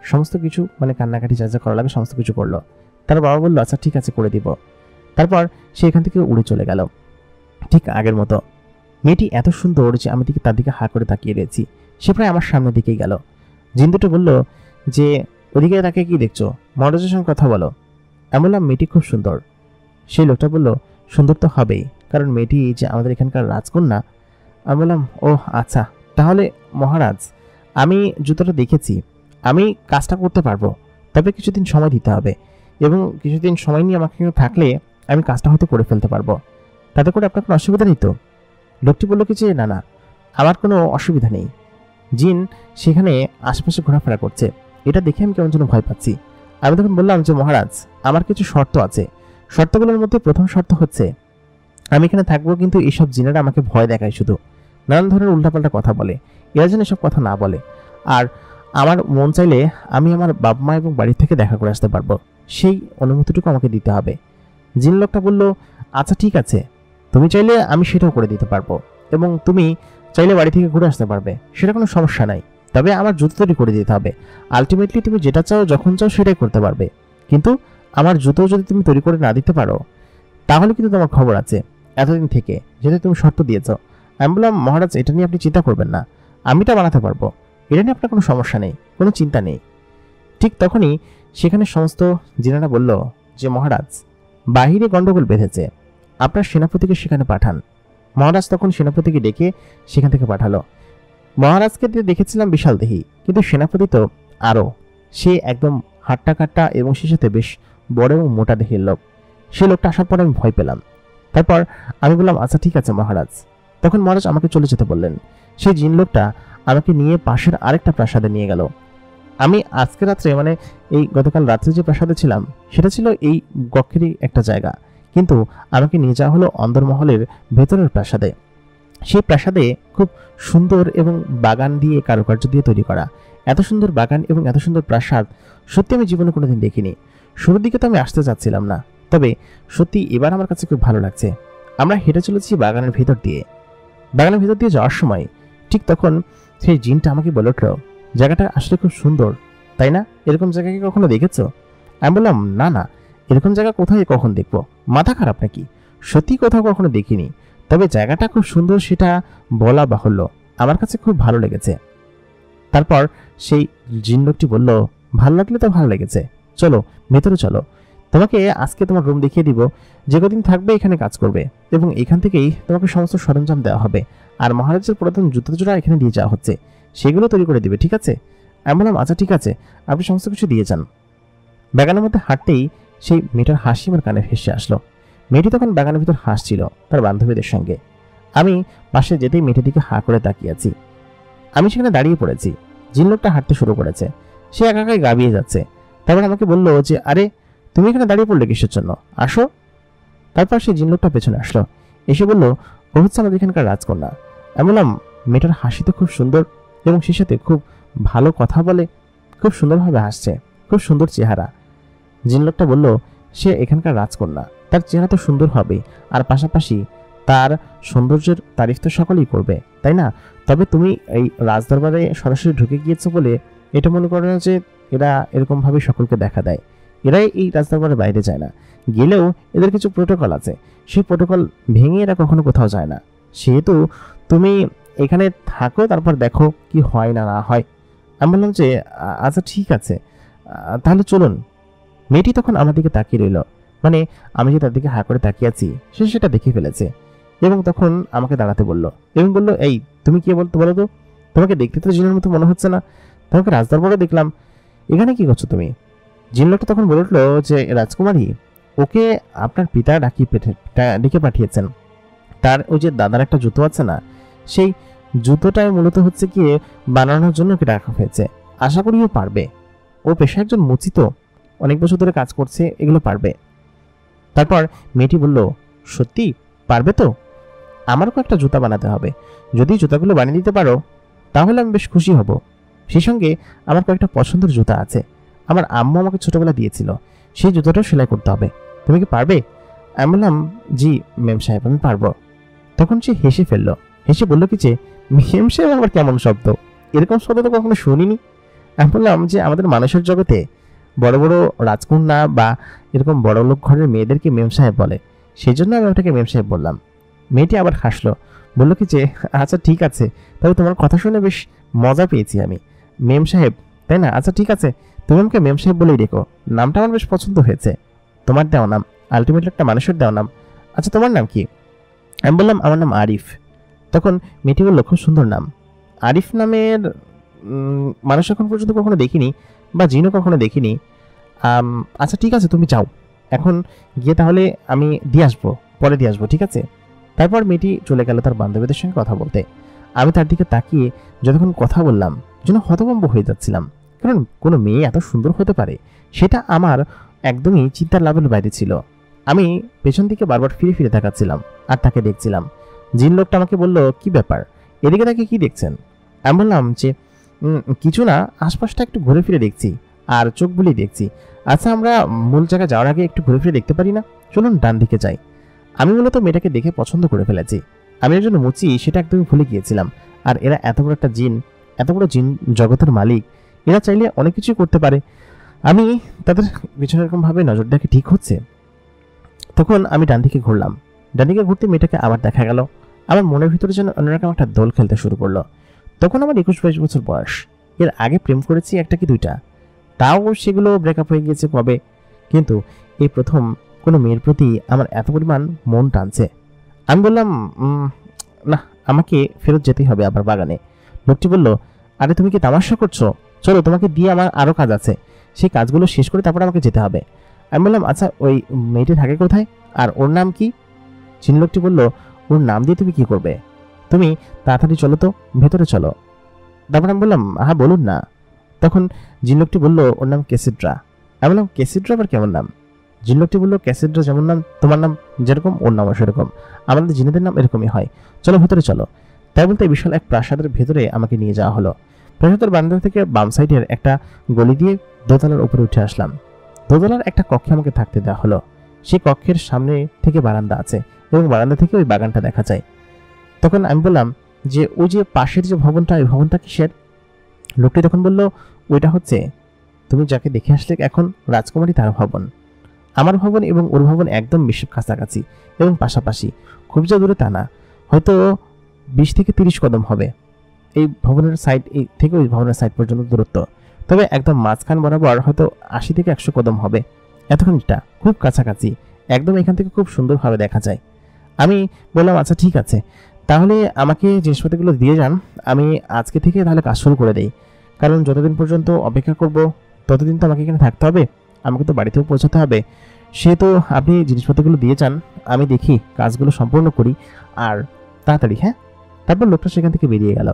সমস্ত কিছু, মানে কান্নাকাটি যা যা করা লাগে সমস্ত কিছু করলো। তার বাবা বললো, আচ্ছা ঠিক আছে, করে দিব। তারপর সে এখান থেকে উড়ে চলে গেল ঠিক আগের মতো। মেয়েটি এত সুন্দর যে আমি তার দিকে হা করে তাকিয়ে রয়েছি। সে প্রায় আমার সামনের দিকেই গেল। জিন দুটো বলল যে, ওদিকে তাকে কি দেখছো, মহারাজের সঙ্গে কথা বলো। আমি বললাম, মেয়েটি খুব সুন্দর। সেই লোকটা বলল, সুন্দর তো হবেই, কারণ মেয়েটি যে আমাদের এখানকার রাজকন্যা। আমি বললাম, ও আচ্ছা, তাহলে মহারাজ, আমি জুতোটা দেখেছি, আমি কাজটা করতে পারবো, তবে কিছুদিন সময় দিতে হবে, এবং কিছুদিন সময় নিয়ে আমাকে থাকলে আমি কাজটা হয়তো করে ফেলতে পারবো। তাতে করে আপনার কোনো অসুবিধা নেই তো? লোকটি বলল কি যে, না না, আমার কোনো অসুবিধা নেই। জিন সেখানে আশেপাশে ঘোরাফেরা করছে, এটা দেখে আমি কেমন যেন ভয় পাচ্ছি। আমি তখন বললাম যে, মহারাজ, আমার কিছু শর্ত আছে। শর্তগুলোর মধ্যে প্রথম শর্ত হচ্ছে, আমি এখানে থাকবো, কিন্তু এইসব জিনেরা আমাকে ভয় দেখায়, শুধু নানান ধরনের উল্টাপাল্টা কথা বলে, এরা যেন এসব কথা না বলে। আর আমার মন চাইলে আমি আমার বাবা মা এবং বাড়ি থেকে দেখা করে আসতে পারবো, সেই অনুমতিটুকু আমাকে দিতে হবে। জিন লোকটা বলল, আচ্ছা ঠিক আছে, তুমি চাইলে আমি সেটাও করে দিতে পারবো, এবং তুমি চাইলে বাড়ি থেকে ঘুরে আসতে পারবে, সেটা কোনো সমস্যা নাই। তবে আমার জুতো তৈরি করে দিতে হবে। আলটিমেটলি তুমি যেটা চাও, যখন চাও, সেটাই করতে পারবে, কিন্তু আমার জুতো যদি তুমি তৈরি করে না দিতে পারো, তাহলে কিন্তু তোমার খবর আছে এতদিন থেকে, যেটা তুমি শর্ত দিয়েছ। আমি বললাম, মহারাজ, এটা নিয়ে আপনি চিন্তা করবেন না, আমি এটা বানাতে পারবো, এটা নিয়ে আপনার কোনো সমস্যা নেই, কোনো চিন্তা নেই। ঠিক তখনই সেখানে সমস্ত জিনেরা বলল যে, মহারাজ, বাহিরে গন্ডগোল বেঁধেছে, আপনার সেনাপতিকে সেখানে পাঠান। মহারাজ তখন সেনাপতিকে ডেকে সেখান থেকে পাঠালো। মহারাজকে দেখেছিলাম বিশাল দেহি, কিন্তু সেনাপতি তো আরও, সে একদম হাট্টা কাট্টা এবং সে সাথে বেশ বড় এবং মোটা দেহের লোক। সে লোকটা আসার পর আমি ভয় পেলাম। তারপর আমি বললাম, আচ্ছা ঠিক আছে মহারাজ। তখন মহারাজ আমাকে চলে যেতে বললেন। সেই জিন লোকটা আমাকে নিয়ে পাশের আরেকটা প্রাসাদে নিয়ে গেল। আমি আজকে রাত্রে, মানে এই গতকাল রাত্রে যে প্রাসাদে ছিলাম, সেটা ছিল এই কক্ষেরই একটা জায়গা, কিন্তু আমাকে নিয়ে যাওয়া হলো অন্দরমহলের ভেতরের প্রাসাদে। সেই প্রাসাদে খুব সুন্দর এবং বাগান দিয়ে, কারুকার্য দিয়ে তৈরি করা। এত সুন্দর বাগান এবং এত সুন্দর প্রাসাদ সত্যি আমি জীবনে কোনোদিন দেখিনি। শুরুর দিকে তো আমি আসতে চাচ্ছিলাম না, তবে সত্যি এবার আমার কাছে খুব ভালো লাগছে। আমরা হেঁটে চলেছি বাগানের ভিতর দিয়ে। বাগানের ভিতর দিয়ে যাওয়ার সময় ঠিক তখন সেই জিনটা আমাকে বলে উঠল, জায়গাটা আসলে খুব সুন্দর, তাই না? এরকম জায়গা কি কখনো দেখেছো? আমি বললাম, না না, এরকম জায়গা কোথায় কখন দেখবো, মাথা খারাপ নাকি? সত্যি কোথাও কখনো দেখিনি, তবে জায়গাটা খুব সুন্দর, সেটা বলা বাহুল্য, আমার কাছে খুব ভালো লেগেছে। তারপর সেই জিন লোকটি বলল, ভালো লাগলে তো ভালো লেগেছে, চলো ভেতরে চলো, তোমাকে আজকে তোমার রুম দেখিয়ে দিব, যে কদিন থাকবে এখানে কাজ করবে, এবং এখান থেকেই তোমাকে সমস্ত সরঞ্জাম দেওয়া হবে, আর মহারাজের পুরাতন জুতো জোড়া এখানে দিয়ে যাওয়া হচ্ছে, সেগুলো তৈরি করে দিবে, ঠিক আছে? আমি বললাম, আচ্ছা ঠিক আছে, আপনি সমস্ত কিছু দিয়ে যান। বাগানের মধ্যে হাঁটতেই সেই মেয়েটার হাসি আমার কানে ভেসে আসলো। মেয়েটি তখন বাগানের ভিতর হাসছিল তার বান্ধবীদের সঙ্গে। আমি পাশে যেতেই মেয়েটির দিকে হা করে তাকিয়ে আছি। আমি সেখানে দাঁড়িয়ে পড়েছি। জিন লোকটা হাঁটতে শুরু করেছে, সে একা একাই গাবিয়ে যাচ্ছে। তারপর আমাকে বললো যে, আরে তুমি এখানে দাঁড়িয়ে পড়লে কিসের জন্য, আসো। তারপর সেই জিন লোকটা পেছনে আসলো, এসে বলল, ও হচ্ছে আমাদের এখানকার রাজকন্যা। আমি বললাম, মেয়েটার হাসি তো খুব সুন্দর, এবং সে সাথে খুব ভালো কথা বলে, খুব সুন্দরভাবে হাসছে, খুব সুন্দর চেহারা। জিন লোকটা বলল, সে এখানকার রাজকন্যা, তার চেহারা তো সুন্দর হবে, আর পাশাপাশি তার সৌন্দর্যের তারিফ তো সকলেই করবে, তাই না? তবে তুমি এই রাজদরবারে সরাসরি ঢুকে গিয়েছো বলে এটা মনে করো না যে এরা এরকমভাবে সকলকে দেখা দেয়। এরাই এই রাজদরবারের বাইরে যায় না, গেলেও এদের কিছু প্রোটোকল আছে, সেই প্রোটোকল ভেঙে এরা কখনো কোথাও যায় না। সেহেতু তুমি এখানে থাকো, তারপর দেখো কি হয় না না হয়। আমি বললাম যে আচ্ছা ঠিক আছে, তাহলে চলুন। মেয়েটি তখন আমার দিকে তাকিয়ে রইল, মানে আমি যে তার দিকে হা করে তাকিয়ে আছি সে সেটা দেখে ফেলেছে, এবং তখন আমাকে দাঁড়াতে বলল এবং বলল, এই তুমি কে বলতো বলো তো, তোমাকে দেখতে তো জিনের মতো মনে হচ্ছে না, তোমাকে রাজদরবারে দেখলাম, এখানে কি করছো তুমি? জিন লোকটা তখন বলে উঠলো যে রাজকুমারী, ওকে আপনার পিতা ডেকে পাঠিয়েছেন। তার ওই যে দাদার একটা জুতো আছে না, সেই জুতোটাই মূলত হচ্ছে গিয়ে বানানোর জন্য ওকে ডাকা হয়েছে। আশা করি ও পারবে, ও পেশায় একজন মুচি তো, অনেক বছর ধরে কাজ করছে, এগুলো পারবে। তারপর মেয়েটি বলল, সত্যি পারবে তো? আমারও একটা জুতা বানাতে হবে, যদি জুতাগুলো বানিয়ে দিতে পারো তাহলে আমি বেশ খুশি হব। সেই সঙ্গে আমার কয়েকটা পছন্দের জুতা আছে, আমার আম্মু আমাকে ছোটবেলা দিয়েছিল, সেই জুতোটাও সেলাই করতে হবে। তুমি কি পারবে? আমি বললাম, জি মেম সাহেব, আমি পারবো। তখন সে হেসে ফেললো, হেসে বলল কি যে, মেম সাহেব আবার কেমন শব্দ, এরকম শব্দ তো কখনো শুনিনি। আমি বললাম যে আমাদের মানুষের জগতে বড় বড় রাজকন্যা বা এরকম বড় লোক ঘরের মেয়েদেরকে মেম সাহেব বলে, সেই জন্য আমি ওটাকে মেম সাহেব বললাম। মেয়েটি আবার হাসলো, বললো কি যে আচ্ছা ঠিক আছে, তবে তোমার কথা শুনে বেশ মজা পেয়েছি আমি। মেম সাহেব তাই না? আচ্ছা ঠিক আছে, তুমি আমাকে মেম সাহেব বলেই রেখো, নামটা আমার বেশ পছন্দ হয়েছে, তোমার দেওয়া নাম, আলটিমেটলি একটা মানুষের দেওয়া নাম। আচ্ছা তোমার নাম কি? আমি বললাম, আমার নাম আরিফ। তখন মেয়েটি বলল, খুব সুন্দর নাম। আরিফ নামের মানুষ এখন পর্যন্ত কখনো দেখিনি, বা জিনও কখনো দেখিনি। আচ্ছা ঠিক আছে, তুমি যাও এখন, গিয়ে তাহলে আমি দিয়ে আসবো, পরে দিয়ে আসবো, ঠিক আছে? তারপর মেয়েটি চলে গেল তার বান্ধবীদের সঙ্গে কথা বলতে। আমি তার দিকে তাকিয়ে যতক্ষণ কথা বললাম যেন হতভম্ব হয়ে যাচ্ছিলাম, কারণ কোনো মেয়ে এত সুন্দর হতে পারে সেটা আমার একদমই চিন্তার লেভেলের বাইরে ছিল। আমি পেছন দিকে বারবার ফিরে ফিরে তাকাচ্ছিলাম আর তাকে দেখছিলাম। জিন লোকটা আমাকে বলল, কি ব্যাপার, এদিকে তাকে কি দেখছেন? আমি বললাম যে কিছু না, আশপাশটা একটু ঘুরে ফিরে দেখছি আর চোখ বুলিয়ে দেখছি। আচ্ছা আমরা মূল জায়গায় যাওয়ার আগে একটু ঘুরে ফিরে দেখতে পারি না? চলুন ডান দিকে যাই। আমি মূলত মেয়েটাকে দেখে পছন্দ করে ফেলেছি, আমি একজন মুচি সেটা একদমই ভুলে গিয়েছিলাম। আর এরা এত বড় একটা জিন, এত বড় জিন জগতের মালিক, এরা চাইলে অনেক কিছুই করতে পারে। আমি তাদের পিছনে এরকমভাবে নজর দেখে ঠিক হচ্ছে। তখন আমি ডান দিকে ঘুরলাম, ডান দিকে ঘুরতে মেয়েটাকে আবার দেখা গেল। আমার মনের ভিতরে যেন অন্যরকম একটা দোল খেলতে শুরু করলো। তখন আমার 21-22 বছর বয়স, এর আগে প্রেম করেছি একটা কি দুইটা, তাও সেগুলো ব্রেকআপ হয়ে গিয়েছে কবে। কিন্তু এই প্রথম কোনো মেয়ের প্রতি আমার এত পরিমাণ মন টানছে। আমি বললাম, না, আমাকে ফেরত যেতেই হবে আবার বাগানে। লোকটি বলল, আরে তুমি কি তামাশা করছো? চলো, তোমাকে দিয়ে আমার আরও কাজ আছে, সেই কাজগুলো শেষ করে তারপর আমাকে যেতে হবে। আমি বললাম, আচ্ছা ওই মেয়েটি থাকে কোথায় আর ওর নাম কি? চিন লোকটি বলল, ওর নাম দিয়ে তুমি কি করবে? তুমি তাড়াতাড়ি চলো তো, ভেতরে চলো। তারপর আমি বললাম, হ্যাঁ বলুন না। তখন জিন লোকটি বলল, ওর নাম ক্যাসিড্রা। আমি বললাম, ক্যাসিড্রা আবার কেমন নাম? জিন লোকটি বলল, ক্যাসিড্রা যেমন নাম, তোমার নাম যেরকম ওর নামও সেরকম, আমাদের জিনেদের নাম এরকমই হয়, চলো ভেতরে চলো। তাই বলতে বিশাল এক প্রাসাদের ভেতরে আমাকে নিয়ে যাওয়া হলো। প্রাসাদের বারান্দা থেকে বাম সাইডের একটা গলি দিয়ে দোতলার উপরে উঠে আসলাম। দোতলার একটা কক্ষে আমাকে থাকতে দেওয়া হলো। সেই কক্ষের সামনে থেকে বারান্দা আছে এবং বারান্দা থেকে ওই বাগানটা দেখা যায়। তখন আমি বললাম যে ওই যে পাশের যে ভবনটা, ওই ভবনটা কিসের? লোকটি তখন বলল, ওইটা হচ্ছে তুমি যাকে দেখে আসলে এখন, রাজকুমারী, তার ভবন। আমার ভবন এবং ওর ভবন একদম বেশ কাছাকাছি এবং পাশাপাশি, খুব যে দূরে তা না, হয়তো 20 থেকে 30 কদম হবে এই ভবনের সাইড থেকে ওই ভবনের সাইড পর্যন্ত দূরত্ব। তবে একদম মাঝখান বরাবর হয়তো 80 থেকে 100 কদম হবে, এতখানিটা, খুব কাছাকাছি, একদম এখান থেকে খুব সুন্দরভাবে দেখা যায়। আমি বললাম, আচ্ছা ঠিক আছে, তাহলে আমাকে জিনিসপত্রগুলো দিয়ে যান, আমি আজকে থেকে তাহলে কাজ শুরু করে দেই, কারণ যতদিন পর্যন্ত অপেক্ষা করব ততদিন তো আমাকে এখানে থাকতে হবে, আমাকে তো বাড়িতেও পৌঁছাতে হবে। সেহেতু আপনি জিনিসপত্রগুলো দিয়ে যান, আমি দেখি কাজগুলো সম্পূর্ণ করি, আর তাড়াতাড়ি, হ্যাঁ। তারপর লোকটা সেখান থেকে বেরিয়ে গেল।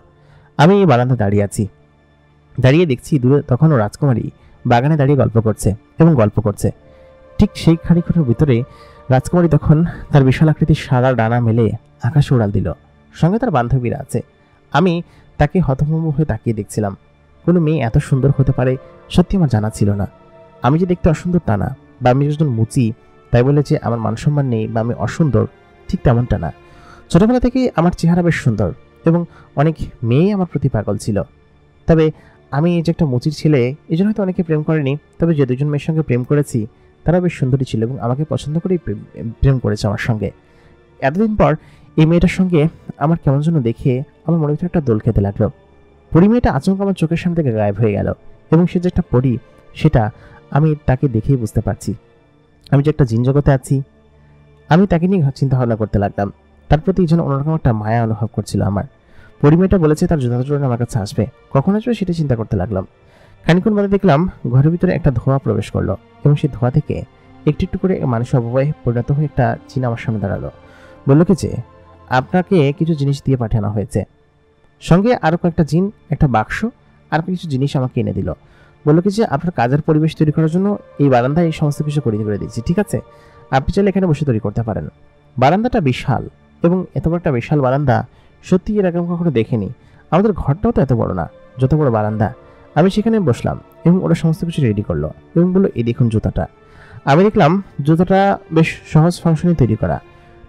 আমি বারান্দা দাঁড়িয়ে আছি, দাঁড়িয়ে দেখছি দূরে তখনও রাজকুমারী বাগানে দাঁড়িয়ে গল্প করছে এবং গল্প করছে। ঠিক সেই খানিকক্ষণের ভিতরে রাজকুমারী তখন তার বিশাল আকৃতির সাদা ডানা মেলে আকাশে উড়াল দিল, সঙ্গে তার বান্ধবীরা আছে। আমি তাকে হতভম্ব হয়ে তাকিয়ে দেখছিলাম। কোনো মেয়ে এত সুন্দর হতে পারে সত্যি আমার জানা ছিল না। আমি যে দেখতে অসুন্দর তা না, বা আমি একজন মুচি তাই বলে যে আমার মানসম্মান নেই বা আমি অসুন্দর, ঠিক তেমনটা না। ছোটবেলা থেকে আমার চেহারা বেশ সুন্দর এবং অনেক মেয়ে আমার প্রতি পাগল ছিল। তবে আমি যে একটা মুচির ছেলে, এই জন্য হয়তো অনেকে প্রেম করেনি, তবে যে দুজন মেয়ের সঙ্গে প্রেম করেছি তারা বেশ সুন্দরী ছিল এবং আমাকে পছন্দ করেই প্রেম করেছে আমার সঙ্গে। এতদিন পর এই মেয়েটার সঙ্গে আমার কেমন যেন দেখে আমার মনের ভিতরে একটা দোল খেতে লাগলো। পরি মেয়েটা আচমকা আমার চোখের সামনে থেকে গায়েব হয়ে গেল, এবং সে যে একটা পরি সেটা আমি তাকে দেখেই বুঝতে পারছি। আমি যে একটা জিন জগতে আছি। আমি তাকে নিয়ে চিন্তা ভাবনা করতে লাগলাম। তার প্রতি যেন অন্যরকম একটা মায়া অনুভব করছিল আমার। পরি মেয়েটা বলেছে তার জুতা জোড়ানো আমার কাছে আসবে, কখন আসবে সেটা চিন্তা করতে লাগলাম। খানিকক্ষণ বাদে দেখলাম ঘরের ভিতরে একটা ধোঁয়া প্রবেশ করলো, এবং সেই ধোঁয়া থেকে একটু একটু করে মানুষের অবয়বে পরিণত হয়ে একটা জিন আমার সামনে দাঁড়ালো। বলল কি যে আপনাকে কিছু জিনিস দিয়ে পাঠানো হয়েছে। সঙ্গে আরও কয়েকটা জিন, একটা বাক্স আর কিছু জিনিস আমাকে এনে দিল। বললো কি যে আপনার কাজের পরিবেশ তৈরি করার জন্য এই বারান্দায় এই সমস্ত কিছু করে দিয়েছি, ঠিক আছে, আপনি চাইলে এখানে বসে তৈরি করতে পারেন। বারান্দাটা বিশাল, এবং এত বড় একটা বিশাল বারান্দা সত্যি এর আগে কখনো দেখিনি। আমাদের ঘরটাও তো এত বড় না, যত বড় বারান্দা। আমি সেখানে বসলাম এবং ওরা সমস্ত কিছু রেডি করলো এবং বললো এই দেখুন জুতাটা। আমি দেখলাম জুতাটা বেশ সহজ ফাংশনে তৈরি করা,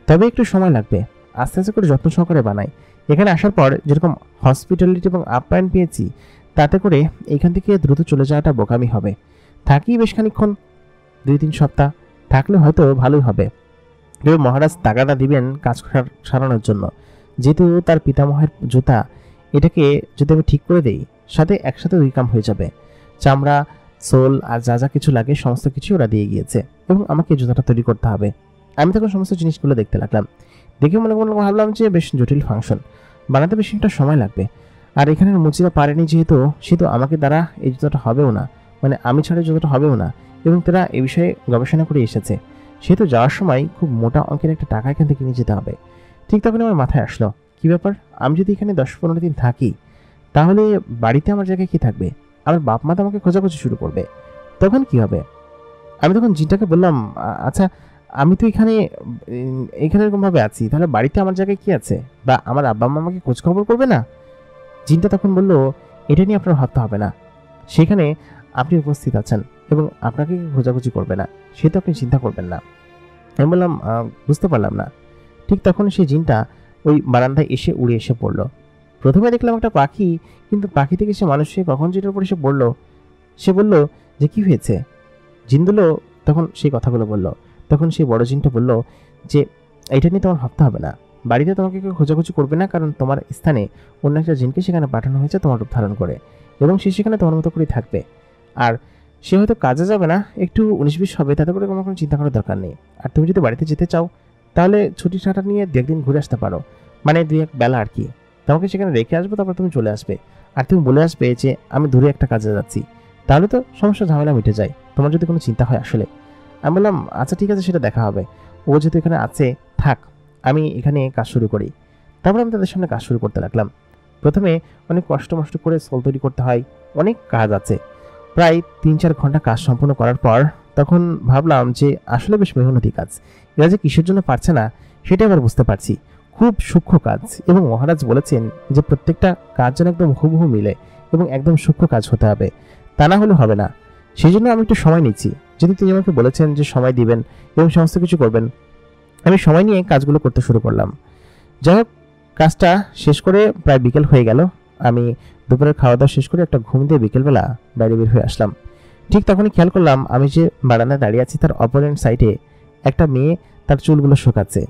তবে একটু সময় লাগবে, আস্তে আস্তে করে যত্ন সহকারে বানাই। এখানে আসার পর যেরকম হসপিটালিটি এবং আপ্যায়ন পেয়েছি, তাতে করে এখান থেকে দ্রুত চলে যাওয়াটা বোকামি হবে। থাকি বেশ খানিকক্ষণ, 2-3 সপ্তাহ থাকলে হয়তো ভালোই হবে। তবে মহারাজ তাগাদা দিবেন কাজ সারানোর জন্য, যেহেতু তার পিতামহের জুতা, এটাকে যদি আমি ঠিক করে দেই সাথে একসাথে 2 কাম হয়ে যাবে। চামড়া, সোল আর যা যা কিছু লাগে সমস্ত কিছু ওরা দিয়ে গিয়েছে, এবং আমাকে জুতাটা তৈরি করতে হবে। আমি তখন সমস্ত জিনিসগুলো দেখতে লাগলাম। দেখে মনে মনে ভাবলাম যে বেশ জটিল ফাংশন, বানাতে বেশি একটা সময় লাগবে। আর এখানের মুচিরা পারেনি যেহেতু, সেহেতু আমাকে দ্বারা এই জুতাটা হবেও না, মানে আমি ছাড়া জুতাটা হবেও না, এবং তারা এ বিষয়ে গবেষণা করে এসেছে। সেহেতু যাওয়ার সময় খুব মোটা অঙ্কের একটা টাকা এখান থেকে নিয়ে যেতে হবে। ঠিক তখন আমার মাথায় আসলো, কী ব্যাপার, আমি যদি এখানে 10-15 দিন থাকি, তাহলে বাড়িতে আমার জায়গায় কী থাকবে? আমার বাপ মা তো আমাকে খোঁজাখুঁজি শুরু করবে, তখন কি হবে? আমি তখন জিনটাকে বললাম, আচ্ছা আমি তো এখানে এরকমভাবে আছি, তাহলে বাড়িতে আমার জায়গায় কি আছে? বা আমার আব্বা আম্মা আমাকে খোঁজখবর করবে না? জিনটা তখন বলল, এটা নিয়ে আপনার ভাবতে হবে না, সেখানে আপনি উপস্থিত আছেন এবং আপনাকে খোঁজাখুঁজি করবে না, সে তো আপনি চিন্তা করবেন না। আমি বললাম, বুঝতে পারলাম না। ঠিক তখন সেই জিনটা ওই বারান্দায় এসে উড়ে এসে পড়ল। প্রথমে দেখলাম একটা পাখি, কিন্তু পাখি থেকে সে মানুষে কখন যেটার উপর এসে পড়ল। সে বলল যে কি হয়েছে? জিনগুলো তখন সেই কথাগুলো বলল। তখন সেই বড় জিনটা বলল যে এটা নিয়ে তোমার ভাবতে হবে না, বাড়িতে তোমাকে কেউ খোঁজাখুঁজি করবে না, কারণ তোমার স্থানে অন্য একটা জিনকে সেখানে পাঠানো হয়েছে তোমার রূপ ধারণ করে, এবং সে সেখানে তোমার মতো করেই থাকবে। আর সে হয়তো কাজে যাবে না, একটু 19-20 হবে, তাতে করে কোনো চিন্তা করার দরকার নেই। আর তুমি যদি বাড়িতে যেতে চাও তাহলে ছুটি ছাটা নিয়ে 2 দিন ঘুরে আসতে পারো, মানে 2-1 বেলা আর কি। তোমাকে সেখানে রেখে আসবো, তারপর তুমি চলে আসবে। আর তুমি বলে আসবে যে আমি দূরে একটা কাজে যাচ্ছি, তাহলে তো সমস্যা ঝামেলা মিটে যায়, তোমার যদি কোনো চিন্তা হয় আসলে। আমি বললাম, আচ্ছা ঠিক আছে, সেটা দেখা হবে। ও যেহেতু এখানে আছে, থাক, আমি এখানে কাজ শুরু করি। তারপর আমি তাদের সামনে কাজ শুরু করতে লাগলাম। প্রথমে অনেক কষ্ট করে সোল তৈরি করতে হয়, অনেক কাজ আছে। প্রায় 3-4 ঘন্টা কাজ সম্পন্ন করার পর তখন ভাবলাম যে আসলে বেশ মেহনতি কাজ, এরা যে কিসের জন্য পারছে না সেটা আবার বুঝতে পারছি। খুব সূক্ষ্ম কাজ, এবং মহারাজ বলেছেন যে প্রত্যেকটা কাজ যেন একদম হুবহু মিলে এবং একদম সূক্ষ্ম কাজ হতে হবে, তা না হলে হবে না। সেই জন্য আমি একটু সময় নিচ্ছি, যদি তিনি আমাকে বলেছেন যে সময় দিবেন এবং সমস্ত কিছু করবেন, আমি সময় নিয়ে কাজগুলো করতে শুরু করলাম। যাই হোক, কাজটা শেষ করে প্রায় বিকেল হয়ে গেল। আমি দুপুরের খাওয়া দাওয়া শেষ করে একটা ঘুম দিয়ে বিকেলবেলা বাইরে বের হয়ে আসলাম। ঠিক তখনই খেয়াল করলাম আমি যে বারান্দায় দাঁড়িয়ে আছি তার অপোনেন্ট সাইডে একটা মেয়ে তার চুলগুলো শুকাচ্ছে।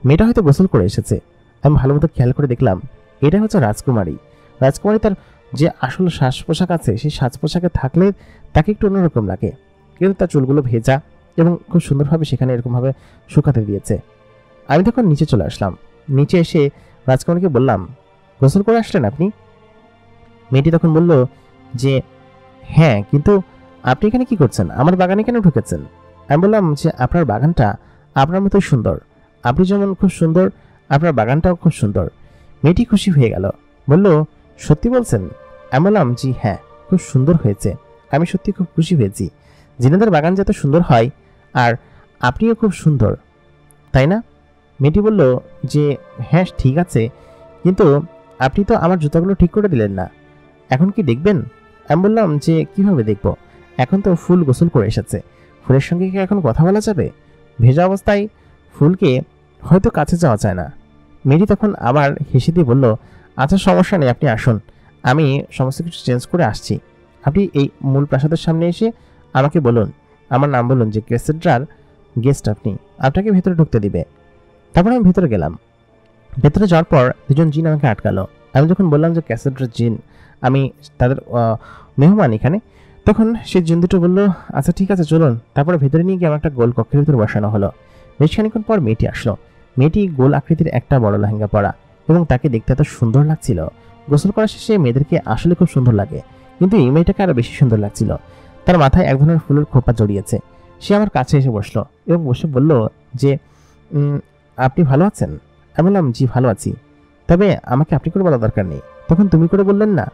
মেয়েটা হয়তো গোসল করে এসেছে। আমি ভালো মতো খেয়াল করে দেখলাম এটা হচ্ছে রাজকুমারী। রাজকুমারী তার যে আসল সাজ পোশাক আছে, সেই সাজ পোশাকে থাকলে তাকে একটু অন্যরকম লাগে, কিন্তু তার চুলগুলো ভেজা এবং খুব সুন্দরভাবে সেখানে এরকমভাবে শুকাতে দিয়েছে। আমি তখন নিচে চলে আসলাম। নিচে এসে রাজকুমারীকে বললাম, গোসল করে আসলেন আপনি? মেয়েটি তখন বলল যে হ্যাঁ, কিন্তু আপনি এখানে কি করছেন, আমার বাগানে কেন ঢুকেছেন? আমি বললাম যে আপনার বাগানটা আপনার মতোই সুন্দর, আপনি যেমন খুব সুন্দর, আপনার বাগানটাও খুব সুন্দর। মেয়েটি খুশি হয়ে গেল, বলল সত্যি বলছেন? আমি বললাম জি হ্যাঁ, খুব সুন্দর হয়েছে, আমি সত্যি খুব খুশি হয়েছি। জিনেদের বাগান যত সুন্দর হয়, আর আপনিও খুব সুন্দর, তাই না? মেয়েটি বলল যে হ্যাঁ ঠিক আছে, কিন্তু আপনি তো আমার জুতাগুলো ঠিক করে দিলেন না, এখন কি দেখবেন? আমি বললাম যে কিভাবে দেখব, এখন তো ফুল গোসল করে এসেছে, ফুলের সঙ্গে কি এখন কথা বলা যাবে? ভেজা অবস্থায় ফুলকে হয়তো কাছে যাওয়া যায় না। মেয়েটি তখন আবার হেসে দিয়ে বলল, আচ্ছা সমস্যা নেই, আপনি আসুন, আমি সমস্ত কিছু চেঞ্জ করে আসছি। আপনি এই মূল প্রাসাদের সামনে এসে আমাকে বলুন, আমার নাম বলুন যে ক্যাসেড্রার গেস্ট আপনি, আপনাকে ভেতরে ঢুকতে দিবে। তারপর আমি ভেতরে গেলাম। ভেতরে যাওয়ার পর দুজন জিন আমাকে আটকালো। আমি যখন বললাম যে ক্যাসেড্রার জিন, আমি তাদের মেহমান এখানে, তখন সেই জিন দুটো বললো আচ্ছা ঠিক আছে চলুন। তারপরে ভেতরে নিয়ে গিয়ে আমার একটা গোল কক্ষের ভিতরে বসানো হলো। বেশ খানিক্ষণ পর মেয়েটি আসলো। মেয়েটি গোল আকৃতির একটা বড় লেহেঙ্গা পরা এবং তাকে দেখতে এত সুন্দর লাগছিল। গোসল করা শেষে মেয়েদেরকে আসলে খুব সুন্দর লাগে, কিন্তু এই মেয়েটাকে আরো বেশি সুন্দর লাগছিল। তার মাথায় এক ধরনের ফুলের খোপা জড়িয়েছে। সে আমার কাছে এসে বসলো এবং বসে বলল যে আপনি ভালো আছেন? আমি বললাম জি ভালো আছি, তবে আমাকে আপনি করে বলা দরকার নেই, তখন তুমি করে বললেন না।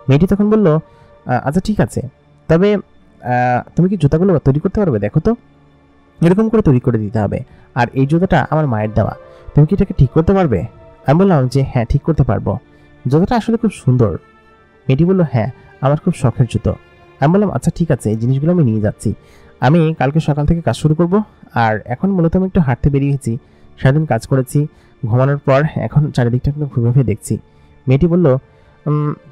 মেয়েটি তখন বলল আচ্ছা ঠিক আছে, তবে তুমি কি জুতাগুলো তৈরি করতে পারবে? দেখো তো, এরকম করে তৈরি করে দিতে হবে, আর এই জুতাটা আমার মায়ের দেওয়া, তুমি কি এটাকে ঠিক করতে পারবে? আমি বললাম যে হ্যাঁ ঠিক করতে পারবো, জুতোটা আসলে খুব সুন্দর। মেয়েটি বলল হ্যাঁ আমার খুব শখের জুতো। আমি বললাম আচ্ছা ঠিক আছে, এই জিনিসগুলো আমি নিয়ে যাচ্ছি, আমি কালকে সকাল থেকে কাজ শুরু করব। আর এখন মূলত আমি একটু হাঁটতে বেরিয়েছি, সারাদিন কাজ করেছি, ঘুমানোর পর এখন চারিদিকটা একটু ঘুরে ঘুরে দেখছি। মেয়েটি বলল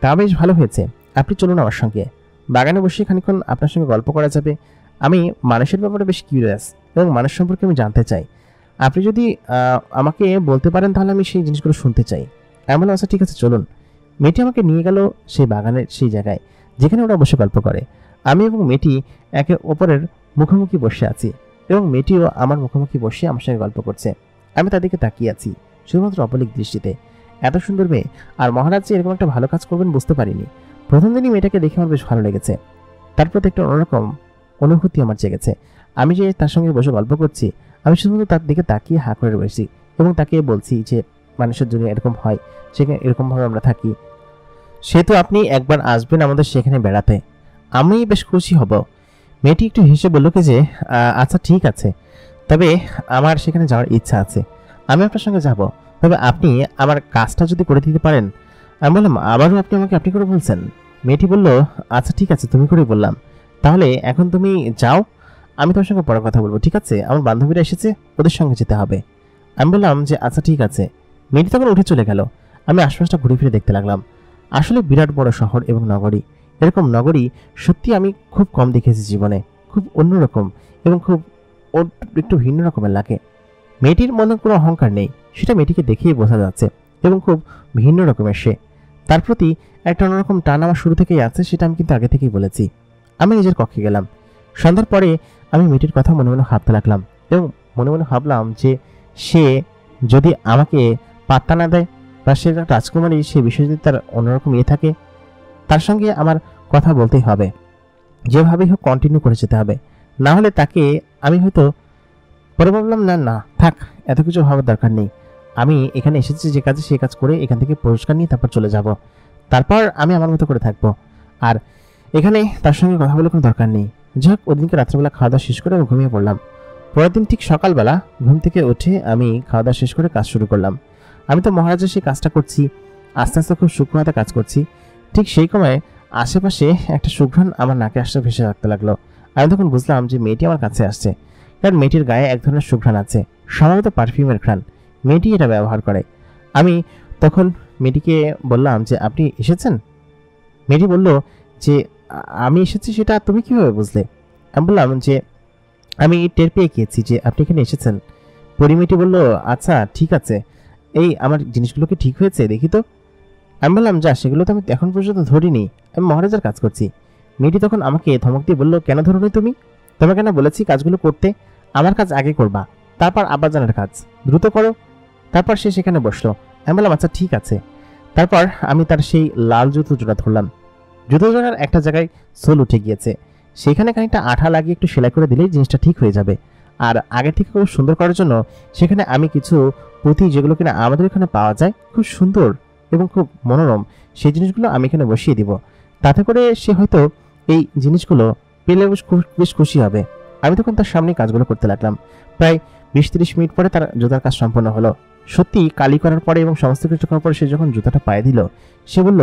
তা বেশ ভালো হয়েছে, আপনি চলুন আমার সঙ্গে, বাগানে বসে খানিক্ষণ আপনার সঙ্গে গল্প করা যাবে। আমি মানুষের ব্যাপারে বেশ কিউরিয়াস এবং মানুষ সম্পর্কে আমি জানতে চাই, আপনি যদি আমাকে বলতে পারেন তাহলে আমি সেই জিনিসগুলো শুনতে চাই। আমি বললাম আচ্ছা ঠিক আছে চলুন। মেয়েটি আমাকে নিয়ে গেল সেই বাগানের সেই জায়গায় যেখানে ওরা বসে গল্প করে। আমি এবং মেয়েটি একে অপরের মুখোমুখি বসে আছি এবং মেয়েটিও আমার মুখোমুখি বসে আমার সঙ্গে গল্প করছে। আমি তাদেরকে তাকিয়ে আছি শুধুমাত্র অপলিক দৃষ্টিতে। এত সুন্দর মেয়ে, আর মহারাজ যে এরকম একটা ভালো কাজ করবেন বুঝতে পারিনি। প্রথম দিনই মেয়েটাকে দেখে আমার বেশ ভালো লেগেছে, তার প্রতি একটা অন্যরকম অনুভূতি আমার জেগেছে। আমি যে তার সঙ্গে বসে গল্প করছি, আমি শুধুমাত্র তার দিকে তাকিয়ে হাঁ করে রয়েছি এবং তাকে বলছি যে মানুষের জন্য এরকম হয়, সেখানে এরকমভাবে আমরা থাকি, সেহেতু আপনি একবার আসবেন আমাদের সেখানে বেড়াতে, আমি বেশ খুশি হব। মেয়েটি একটু হেসে বলল কি যে আচ্ছা ঠিক আছে, তবে আমার সেখানে যাওয়ার ইচ্ছা আছে, আমি আপনার সঙ্গে যাব, তবে আপনি আমার কাজটা যদি করে দিতে পারেন। আমি বললাম আবারও আপনি আমাকে আপনি করে বলছেন? মেয়েটি বলল আচ্ছা ঠিক আছে তুমি করেই বললাম, তাহলে এখন তুমি যাও, আমি তোমার সঙ্গে পরে কথা বলবো, ঠিক আছে? আমার বান্ধবীরা এসেছে, ওদের সঙ্গে যেতে হবে। আমি বললাম যে আচ্ছা ঠিক আছে। মেয়েটি তখন উঠে চলে গেল। আমি আশপাশটা ঘুরে ফিরে দেখতে লাগলাম। আসলে বিরাট বড় শহর এবং নগরী, এরকম নগরী সত্যি আমি খুব কম দেখেছি জীবনে, খুব অন্যরকম এবং খুব একটু ভিন্ন রকমের লাগে। মেয়েটির মনে কোনো অহংকার নেই, সেটা মেয়েটিকে দেখেই বোঝা যাচ্ছে, এবং খুব ভিন্ন রকমের সে। তার প্রতি একটা অন্যরকম টান আমার শুরু থেকেই আছে, সেটা আমি কিন্তু আগে থেকেই বলেছি। আমি নিজের কক্ষে গেলাম। সন্ধ্যার পরে আমি মেয়েটির কথা মনে মনে ভাবতে লাগলাম এবং মনে মনে ভাবলাম যে সে যদি আমাকে পাত্তা না দেয় বা সে একটা রাজকুমারী, সে বিষয়ে যদি তার অন্যরকম ইয়ে থাকে, তার সঙ্গে আমার কথা বলতেই হবে, যেভাবেই হোক কন্টিনিউ করে যেতে হবে, না হলে তাকে আমি হয়তো পরে ভাবলাম না না থাক, এত কিছু ভাবার দরকার নেই, আমি এখানে এসেছি যে কাজে সে কাজ করে এখান থেকে পুরস্কার নিয়ে তারপর চলে যাব, তারপর আমি আমার মতো করে থাকবো, আর এখানে তার সঙ্গে কথা বলে কোনো দরকার নেই। যাক, ওদিনকে রাত্রেবেলা খাওয়া দাওয়া শেষ করে আমি ঘুমিয়ে পড়লাম। পরের দিন ঠিক সকালবেলা ঘুম থেকে উঠে আমি খাওয়া দাওয়া শেষ করে কাজ শুরু করলাম। আমি তো মহারাজের সেই কাজটা করছি, আস্তে আস্তে খুব সূক্ষ্ম হাতে কাজ করছি। ঠিক সেই সময় আশেপাশে একটা সুঘ্রাণ আমার নাকে আসতে ভেসে রাখতে লাগলো। আমি তখন বুঝলাম যে মেয়েটি আমার কাছে আসছে, কারণ মেয়েটির গায়ে এক ধরনের সুঘ্রাণ আছে, সম্ভবত পারফিউমের ঘ্রাণ। মেয়েটি এটা ব্যবহার করে। আমি তখন মেয়েটিকে বললাম যে আপনি এসেছেন? মেয়েটি বলল যে আমি এসেছি সেটা তুমি কিভাবে বুঝলে? আমি বললাম যে আমি টের পেয়ে গিয়েছি যে আপনি এখানে এসেছেন। পরিমেয়েটি বলল আচ্ছা ঠিক আছে, এই আমার জিনিসগুলো কি ঠিক হয়েছে দেখি তো। আমি বললাম যা, সেগুলো তো আমি এখন পর্যন্ত ধরিনি, আমি মহারাজার কাজ করছি। মেয়েটি তখন আমাকে ধমক দিয়ে বলল কেন ধরোনি তুমি? তোমাকে কেন বলেছি কাজগুলো করতে? আমার কাজ আগে করবা, তারপর আব্বাজানের কাজ দ্রুত করো। তারপর সে সেখানে বসলো। আমি বললাম আচ্ছা ঠিক আছে। তারপর আমি তার সেই লাল জুতো জোড়া ধরলাম। জুতো জোড়ার একটা জায়গায় সোল উঠে গিয়েছে, সেখানে খানিকটা আঠা লাগিয়ে একটু সেলাই করে দিলেই জিনিসটা ঠিক হয়ে যাবে। আর আগে থেকে খুব সুন্দর করার জন্য সেখানে আমি কিছু পুঁথি, যেগুলো কিনা আমাদের এখানে পাওয়া যায়, খুব সুন্দর এবং খুব মনোরম, সেই জিনিসগুলো আমি এখানে বসিয়ে দিব। তাতে করে সে হয়তো এই জিনিসগুলো পেলে বেশ খুশি হবে। আমি তখন তার সামনে কাজগুলো করতে লাগলাম। প্রায় 20-30 মিনিট পরে তার জুতার কাজ সম্পন্ন হলো। সত্যি কালি করার পরে এবং সমস্ত কিছু করার পরে সে যখন জুতাটা পায়ে দিল, সে বলল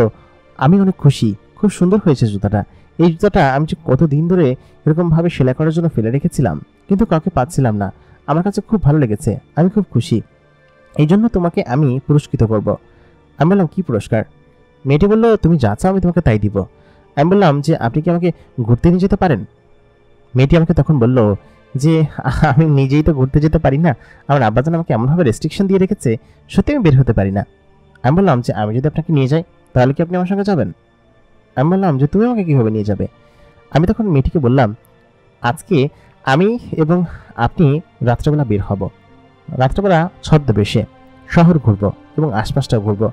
আমি অনেক খুশি, খুব সুন্দর হয়েছে জুতাটা। এই জুতাটা আমি যে কতদিন ধরে এরকমভাবে সেলাই করার জন্য ফেলে রেখেছিলাম, কিন্তু কাউকে পাচ্ছিলাম না, আমার কাছে খুব ভালো লেগেছে, আমি খুব খুশি, এই জন্য তোমাকে আমি পুরস্কৃত করব। আমি বললাম কি পুরস্কার? মেয়েটি বলল তুমি যা চাও আমি তোমাকে তাই দিব। আমি বললাম যে আপনি কি আমাকে ঘুরতে নিয়ে যেতে পারেন? মেয়েটি আমাকে তখন বলল যে আমি নিজেই তো ঘুরতে যেতে পারি না, আমার আব্বাজান আমাকে এমনভাবে রেস্ট্রিকশন দিয়ে রেখেছে, সত্যি আমি বের হতে পারি না। আমি বললাম যে আমি যদি আপনাকে নিয়ে যাই তাহলে কি আপনি আমার সঙ্গে যাবেন? আমি বললাম যে তুমি আমাকে কীভাবে নিয়ে যাবে? আমি তখন মেয়েটিকে বললাম, আজকে আমি এবং আপনি রাত্রেবেলা বের হব, রাত্রেবেলা ছদ্মবেশে শহর ঘুরবো এবং আশপাশটা ঘুরবো।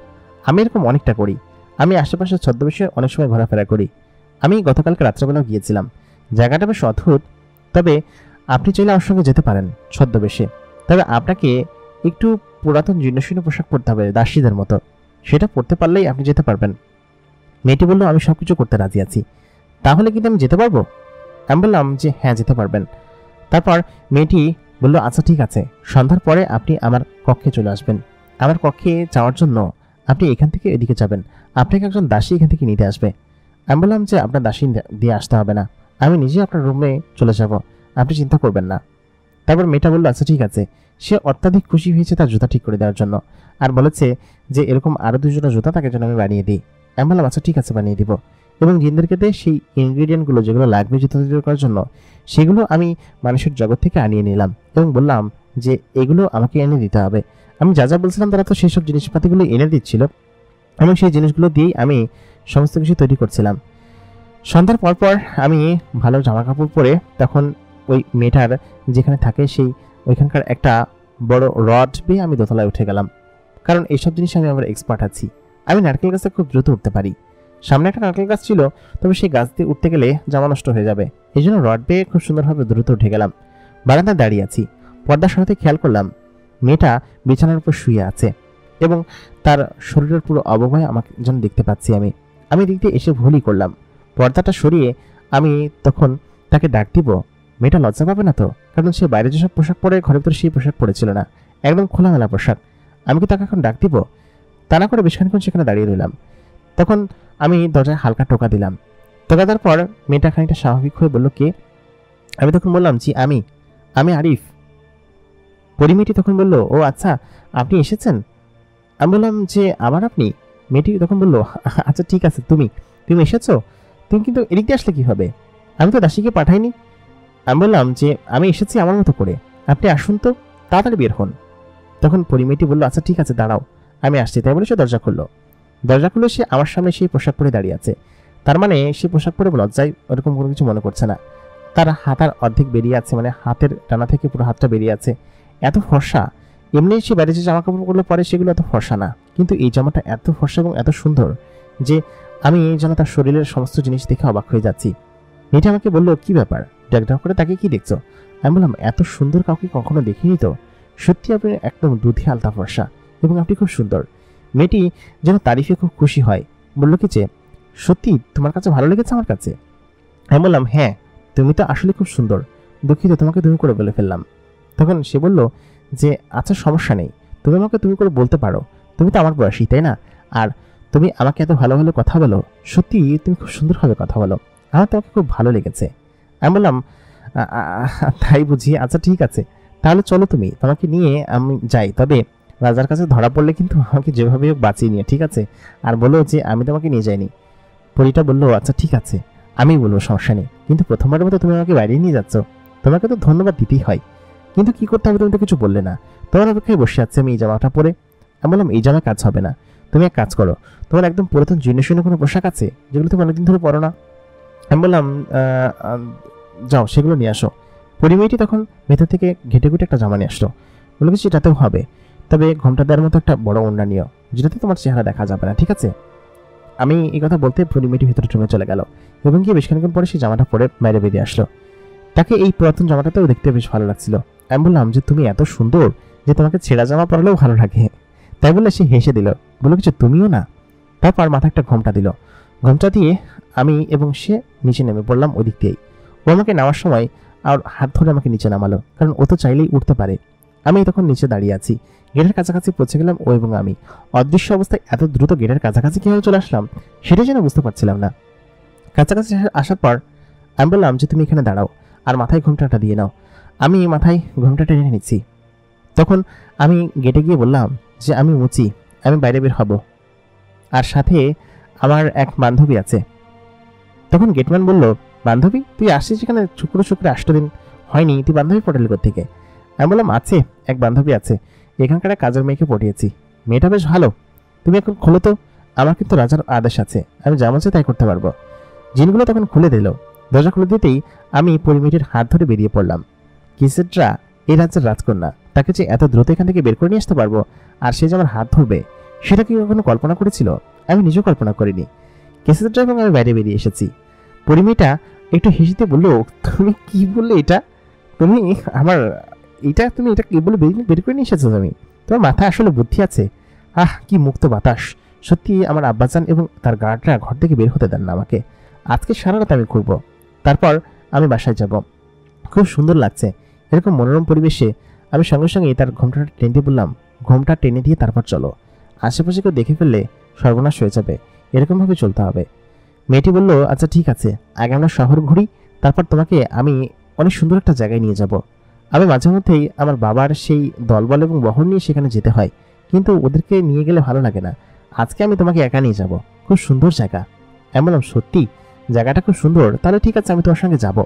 আমি এরকম অনেকটা করি, আমি আশেপাশে ছদ্মবেশে অনেক সময় ঘোরাফেরা করি। আমি গতকালকে রাত্রেবেলাও গিয়েছিলাম, জায়গাটা বেশ অদ্ভুত। তবে আপনি চাইলে আমার সঙ্গে যেতে পারেন ছদ্মবেশে, তবে আপনাকে একটু পুরাতন জীর্ণশীর্ণ পোশাক পরতে হবে দাসীদের মতো, সেটা পরতে পারলেই আপনি যেতে পারবেন। মেয়েটি বলল, আমি সব কিছু করতে রাজি আছি, তাহলে কিন্তু আমি যেতে পারবো? আমি বললাম যে হ্যাঁ, যেতে পারবেন। তারপর মেয়েটি বলল, আচ্ছা ঠিক আছে, সন্ধ্যার পরে আপনি আমার কক্ষে চলে আসবেন। আমার কক্ষে যাওয়ার জন্য আপনি এখান থেকে এদিকে যাবেন, আপনাকে একজন দাসী এখান থেকে নিতে আসবে। আমি বললাম যে আপনার দাসী দিয়ে আসতে হবে না, আমি নিজে আপনার রুমে চলে যাব, আপনি চিন্তা করবেন না। তারপর মেয়েটা বলল, আচ্ছা ঠিক আছে। সে অত্যাধিক খুশি হয়েছে তার জুতা ঠিক করে দেওয়ার জন্য, আর বলেছে যে এরকম আরও দুজোড়া জুতা তাকে যেন আমি বানিয়ে দিই। আমি বললাম আচ্ছা ঠিক আছে, বানিয়ে দিব। এবং জিন্দেরকে সেই ইনগ্রিডিয়েন্টগুলো যেগুলো লাগবে জুতা তৈরি করার জন্য, সেগুলো আমি মানুষের জগৎ থেকে আনিয়ে নিলাম এবং বললাম যে এগুলো আমাকে এনে দিতে হবে। আমি যা যা বলছিলাম তারা তো সেই সব জিনিসপাতিগুলো এনে দিচ্ছিল এবং সেই জিনিসগুলো দিয়েই আমি সমস্ত কিছু তৈরি করছিলাম। সন্ধ্যার পরপর আমি ভালো জামা কাপড় পরে তখন ওই মেয়েটার যেখানে থাকে সেই ওইখানকার একটা বড় রড বেয়ে আমি দোতলায় উঠে গেলাম, কারণ এইসব জিনিসে আমি আমার এক্সপার্ট আছি। আমি নারকেল গাছে খুব দ্রুত উঠতে পারি। সামনে একটা নারকেল গাছ ছিল, তবে সেই গাছ দিয়ে উঠতে গেলে জামা নষ্ট হয়ে যাবে, এই জন্য রড বেয়ে খুব সুন্দরভাবে দ্রুত উঠে গেলাম। বারান্দায় দাঁড়িয়ে আছি, পর্দার সাথে খেয়াল করলাম মেয়েটা বিছানার উপর শুয়ে আছে এবং তার শরীরের পুরো অবয়ব আমাকে যেন দেখতে পাচ্ছি। আমি দেখতে এসে ভুলই করলাম, পর্দাটা সরিয়ে আমি তখন তাকে ডাক দিব। মেয়েটা লজ্জা পাবে না তো? কারণ সে বাইরে যেসব পোশাক পরে ঘরের ভিতরে সেই পোশাক পরেছিল না, একদম খোলামেলা পোশাক। আমি কি তাকে এখন ডাক দিব? তা না করে বেশ খানিকক্ষণ সেখানে দাঁড়িয়ে রইলাম। তখন আমি দরজায় হালকা টোকা দিলাম। টোকা দেওয়ার পর মেয়েটা খানিকটা স্বাভাবিক হয়ে বলল, কে? আমি তখন বললাম, জি আমি আরিফ। পরিমেয়েটি তখন বলল, ও আচ্ছা, আপনি এসেছেন? আমি বললাম যে আবার আপনি? মেয়েটি তখন বলল, আচ্ছা ঠিক আছে, তুমি এসেছো, তুমি কিন্তু এদিক দিয়ে আসলে কি হবে? আমি তো দাসীকে পাঠাইনি। আমি বললাম যে আমি এসেছি আমার মতো করে, আপনি আসুন তো, তাড়াতাড়ি বের হন। তখন পরিমেয়েটি বলল, আচ্ছা ঠিক আছে, দাঁড়াও, আমি আসছি। তাই বলে সে দরজা খুললো। সে আমার সামনে সেই পোশাক পরে দাঁড়িয়ে আছে। তার মানে সে পোশাক পরে লজ্জায় ওরকম কোনো কিছু মনে করছে না। তার হাতার অর্ধেক বেরিয়ে আছে, মানে হাতের ডানা থেকে পুরো হাতটা বেরিয়ে আছে। এত ফর্সা, এমনি সে বাইরে যে জামা কাপড়গুলো পরে সেগুলো এত ফর্সা না, কিন্তু এই জামাটা এত ফর্সা এবং এত সুন্দর যে আমি যেন তার শরীরের সমস্ত জিনিস দেখে অবাক হয়ে যাচ্ছি। মেয়েটা আমাকে বলল, কি ব্যাপার, ডাক করে তাকে কি দেখছো? আমি বললাম, এত সুন্দর কাউকে কখনো দেখিনি তো, সত্যি আপনি একদম দুধে আলতা ফর্সা এবং আপনি খুব সুন্দর। মেয়েটি যেন তারিফে খুব খুশি হয়, বলল কি যে সত্যি তোমার কাছে ভালো লেগেছে আমার কাছে? আমি বললাম, হ্যাঁ, তুমি তো আসলে খুব সুন্দর, দুঃখিত তোমাকে তুমি করে বলে ফেললাম। তখন সে বলল যে আচ্ছা সমস্যা নেই, তুমি আমাকে তুমি করে বলতে পারো, তুমি তো আমার বয়সী, তাই না? আর তুমি আমাকে এত ভালো ভালো কথা বলো, সত্যি তুমি খুব সুন্দরভাবে কথা বলো, আমার তোমাকে খুব ভালো লেগেছে। আমি বললাম, তাই বুঝি, আচ্ছা ঠিক আছে, তাহলে চলো তোমাকে নিয়ে আমি যাই, তবে রাজার কাছে ধরা পড়লে কিন্তু আমাকে যেভাবে হোক বাঁচিয়ে নিয়ে, ঠিক আছে? আর বলো যে আমি তোমাকে নিয়ে যাইনি। পরীটা বলল, আচ্ছা ঠিক আছে, আমি বলবো, সমস্যা নেই, কিন্তু প্রথমবারের মতো তুমি আমাকে বাইরে নিয়ে যাচ্ছ, তোমাকে তো ধন্যবাদ দিতেই হয়, কিন্তু কি করতে হবে তুমি তো কিছু বললে না। তোমার অপেক্ষায় বসে আছে আমি এই জামাটা পরে। আমি বললাম, এই জামা কাজ হবে না, তুমি এক কাজ করো, তোমার একদম পুরাতন জীর্ণশীর্ণ কোনো পোশাক আছে যেগুলো তুমি অনেকদিন ধরে পরো না? আমি বললাম, যাও সেগুলো নিয়ে আসো। পরিমেয়েটি তখন ভেতর থেকে ঘেটে ঘুটে একটা জামা নিয়ে আসলো, বলে কিছু এটাতেও হবে, তবে ঘোমটা দেওয়ার মতো একটা বড় ওড়না নিও, যেটাতে তোমার চেহারা দেখা যাবে না, ঠিক আছে? আমি এই কথা বলতে পরিমেয়েটি ভেতরে রুমে চলে গেল এবং গিয়ে বেশ খানিকক্ষণ পরে সেই জামাটা পরে বাইরে বেরিয়ে আসলো। তাকে এই পুরাতন জামাটাতেও দেখতে বেশ ভালো লাগছিল। আমি বললাম যে তুমি এত সুন্দর যে তোমাকে ছেঁড়া জামা পরলেও ভালো লাগে। তাই বলে সে হেসে দিল, বলে কিছু তুমিও না। তারপর মাথায় একটা ঘোমটা দিল, ঘোমটা দিয়ে আমি এবং সে নিচে নেমে পড়লাম ওই দিক দিয়েই। ও আমাকে নামার সময় আর হাত ধরে আমাকে নিচে নামালো, কারণ ও তো চাইলেই উঠতে পারে। আমি তখন নিচে দাঁড়িয়ে আছি, গেটের কাছাকাছি পৌঁছে গেলাম ও এবং আমি। অদৃশ্য অবস্থায় এত দ্রুত গেটের কাছাকাছি কিভাবে চলে আসলাম সেটা যেন বুঝতে পারছিলাম না। কাছাকাছি আসার পর আমি বললাম যে তুমি এখানে দাঁড়াও আর মাথায় ঘোমটাটা দিয়ে নাও। আমি মাথায় ঘোমটাটা টেনে নিচ্ছি। তখন আমি গেটে গিয়ে বললাম যে আমি মুচি, আমি বাইরে বের হব, আর সাথে আমার এক বান্ধবী আছে। তখন গেটম্যান বলল, বান্ধবী? তুই আসছিস এখানে শুক্র 8 দিন, হয়নি, তুই বান্ধবী পটালি থেকে? আমি বললাম, আছে, এক বান্ধবী আছে, এখানকার এক কাজের মেয়েকে পটিয়েছি, মেয়েটা বেশ ভালো। তুমি এখন খোলো তো, আমার কিন্তু রাজার আদেশ আছে, আমি যেমন চাই তাই করতে পারবো। জিনগুলো তখন খুলে দিল। দরজা খুলে দিতেই আমি পরিমেয়েটির হাত ধরে বেরিয়ে পড়লাম। কিসেটরা এই রাজ্যের রাজকন্যা, তাকে যে এত দ্রুত এখান থেকে বের করে নিয়ে আসতে পারবো, আর সে যে আমার হাত ধরবে, সেটা কি কখনো কল্পনা করেছিল? আমি নিজেও কল্পনা করিনি। কিসেটরা এবং আমি বাইরে বেরিয়ে এসেছি। পরিমেয়েটা একটু হেসেতে বলল, তুমি কি বললে এটা? তুমি আমার তুমি এটা কি বলে বের করে নিয়ে এসেছো? তুমি, তোমার মাথায় আসলে বুদ্ধি আছে? আহ, কি মুক্ত বাতাস! সত্যি আমার আব্বাজান এবং তার গার্ডরা ঘর থেকে বের হতে দেন না আমাকে। আজকে সারা রাত আমি ঘুরবো, তারপর আমি বাসায় যাব। খুব সুন্দর লাগছে এরকম মনোরম পরিবেশে। আমি সঙ্গে সঙ্গে তার ঘোমটাটা টেনে দিয়ে বললাম, ঘোমটা টেনে দিয়ে তারপর চলো, আশেপাশে কেউ দেখে ফেললে সর্বনাশ হয়ে যাবে, এরকমভাবে চলতে হবে। মেয়েটি বলল, আচ্ছা ঠিক আছে, আগে আমরা শহর ঘুরি, তারপর তোমাকে আমি অনেক সুন্দর একটা জায়গায় নিয়ে যাব। আমি মাঝে মধ্যেই আমার বাবার সেই দলবল এবং বহর নিয়ে সেখানে যেতে হয়, কিন্তু ওদেরকে নিয়ে গেলে ভালো লাগে না। আজকে আমি তোমাকে একা নিয়ে যাব, খুব সুন্দর জায়গা। আমি বললাম, সত্যি জায়গাটা খুব সুন্দর? তাহলে ঠিক আছে, আমি তোমার সঙ্গে যাব,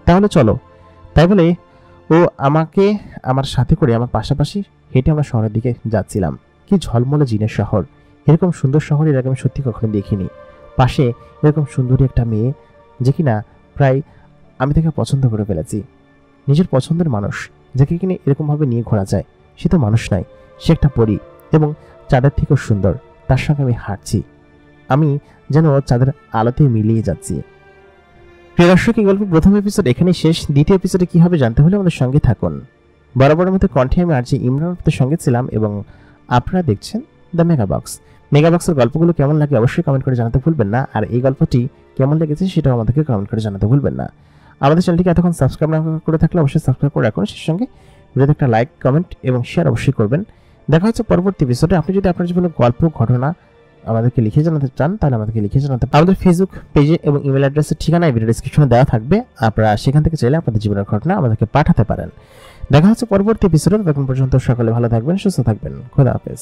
তাহলে চলো। তাই বলে ও আমাকে আমার সাথে করে আমার পাশাপাশি হেঁটে আমরা শহরের দিকে যাচ্ছিলাম। কি ঝলমলে জিনের শহর! এরকম সুন্দর শহর এর আগে আমি সত্যি কখনো দেখিনি। পাশে এরকম সুন্দরী একটা মেয়ে, যে কিনা প্রায় আমি তাকে পছন্দ করে ফেলেছি। নিজের পছন্দের মানুষ যাকে কিনে এরকমভাবে নিয়ে ঘোরা যায়, সে তো মানুষ নয়, সে একটা পরী, এবং চাঁদের থেকেও সুন্দর। তার সঙ্গে আমি হাঁটছি, আমি যেন চাঁদের আলোতে মিলিয়ে যাচ্ছি। প্রিয় দর্শক, এই গল্পের প্রথম এপিসোড এখানেই শেষ। দ্বিতীয় এপিসোডে কি হবে জানতে হলে আমাদের সঙ্গে থাকুন। বরাবরের মতো কণ্ঠে আমি আরজি ইমরান আপনাদের সঙ্গে ছিলাম, এবং আপনারা দেখছেন দ্য মেগা বক্স। মেগা বক্সের গল্পগুলো কেমন লাগে অবশ্যই কমেন্ট করে জানাতে ভুলবেন না, আর এই গল্পটি কেমন লেগেছে সেটাও আমাদেরকে কমেন্ট করে জানাতে ভুলবেন না। আমাদের চ্যানেলটিকে এতক্ষণ সাবস্ক্রাইব না করে থাকলে অবশ্যই সাবস্ক্রাইব করে রাখুন। সেই সঙ্গে ভিডিওতে একটা লাইক, কমেন্ট এবং শেয়ার অবশ্যই করবেন। দেখা হচ্ছে পরবর্তী এপিসোডে। আপনি যদি আপনার জীবনের গল্প, ঘটনা আমাদেরকে লিখে জানাতে চান, তাহলে আমাদেরকে লিখে জানাতে পারেন। আমাদের ফেসবুক পেজে এবং ইমেল অ্যাড্রেসের ঠিকানা ভিডিও ডেসক্রিপশনে দেওয়া থাকবে, আপনারা সেখান থেকে চাইলে আপনাদের জীবনের ঘটনা আমাদেরকে পাঠাতে পারেন। দেখা হচ্ছে পরবর্তী এপিসোডে। তখন পর্যন্ত সকলে ভালো থাকবেন, সুস্থ থাকবেন। খোদা হাফেজ।